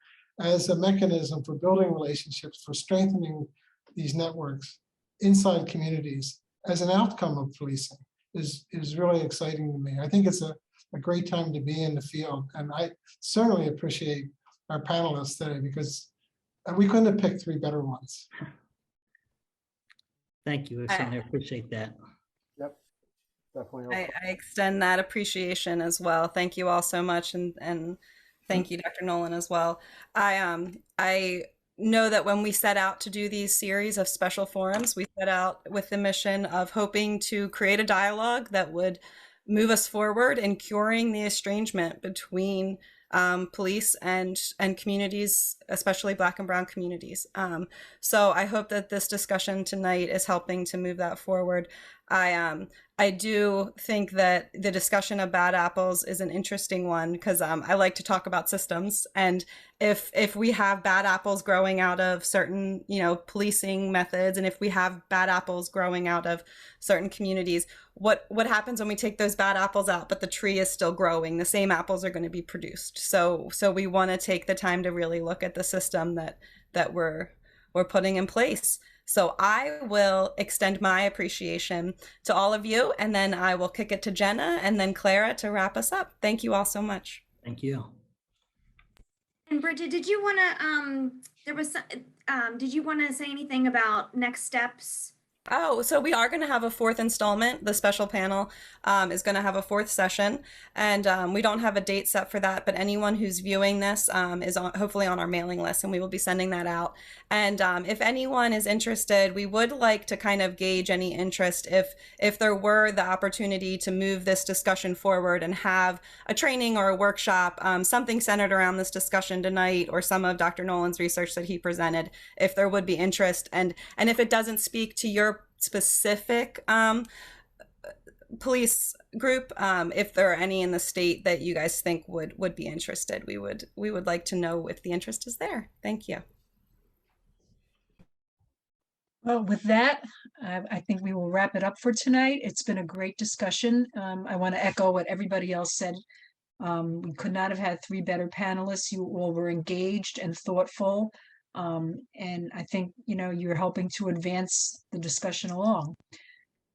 as a mechanism for building relationships, for strengthening these networks inside communities as an outcome of policing is really exciting to me. I think it's a great time to be in the field. And I certainly appreciate our panelists today because we couldn't have picked three better ones. Thank you. I certainly appreciate that. Yep, definitely. I extend that appreciation as well. Thank you all so much, and thank you, Dr. Nolan, as well. I know that when we set out to do these series of special forums, we set out with the mission of hoping to create a dialogue that would move us forward in curing the estrangement between police and communities, especially Black and Brown communities. So I hope that this discussion tonight is helping to move that forward. I do think that the discussion of bad apples is an interesting one because I like to talk about systems, and if we have bad apples growing out of certain, policing methods, and if we have bad apples growing out of certain communities, what happens when we take those bad apples out, but the tree is still growing? The same apples are going to be produced. So we want to take the time to really look at the system that we're putting in place. So I will extend my appreciation to all of you, and then I will kick it to Jenna and then Clara to wrap us up. Thank you all so much. Thank you. And Bridget, did you want to, did you want to say anything about next steps? Oh, so we are going to have a fourth installment. The special panel is going to have a fourth session, and we don't have a date set for that, but anyone who's viewing this is hopefully on our mailing list, and we will be sending that out. And if anyone is interested, we would like to kind of gauge any interest if there were the opportunity to move this discussion forward and have a training or a workshop, something centered around this discussion tonight or some of Dr. Nolan's research that he presented, if there would be interest. And if it doesn't speak to your specific police group, if there are any in the state that you guys think would be interested, we would like to know if the interest is there. Thank you. Well, with that, I think we will wrap it up for tonight. It's been a great discussion. I want to echo what everybody else said. We could not have had three better panelists. You all were engaged and thoughtful. And I think, you're helping to advance the discussion along.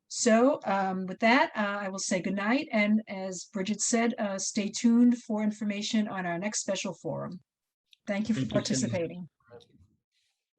So with that, I will say goodnight. And as Bridget said, stay tuned for information on our next special forum. Thank you for participating.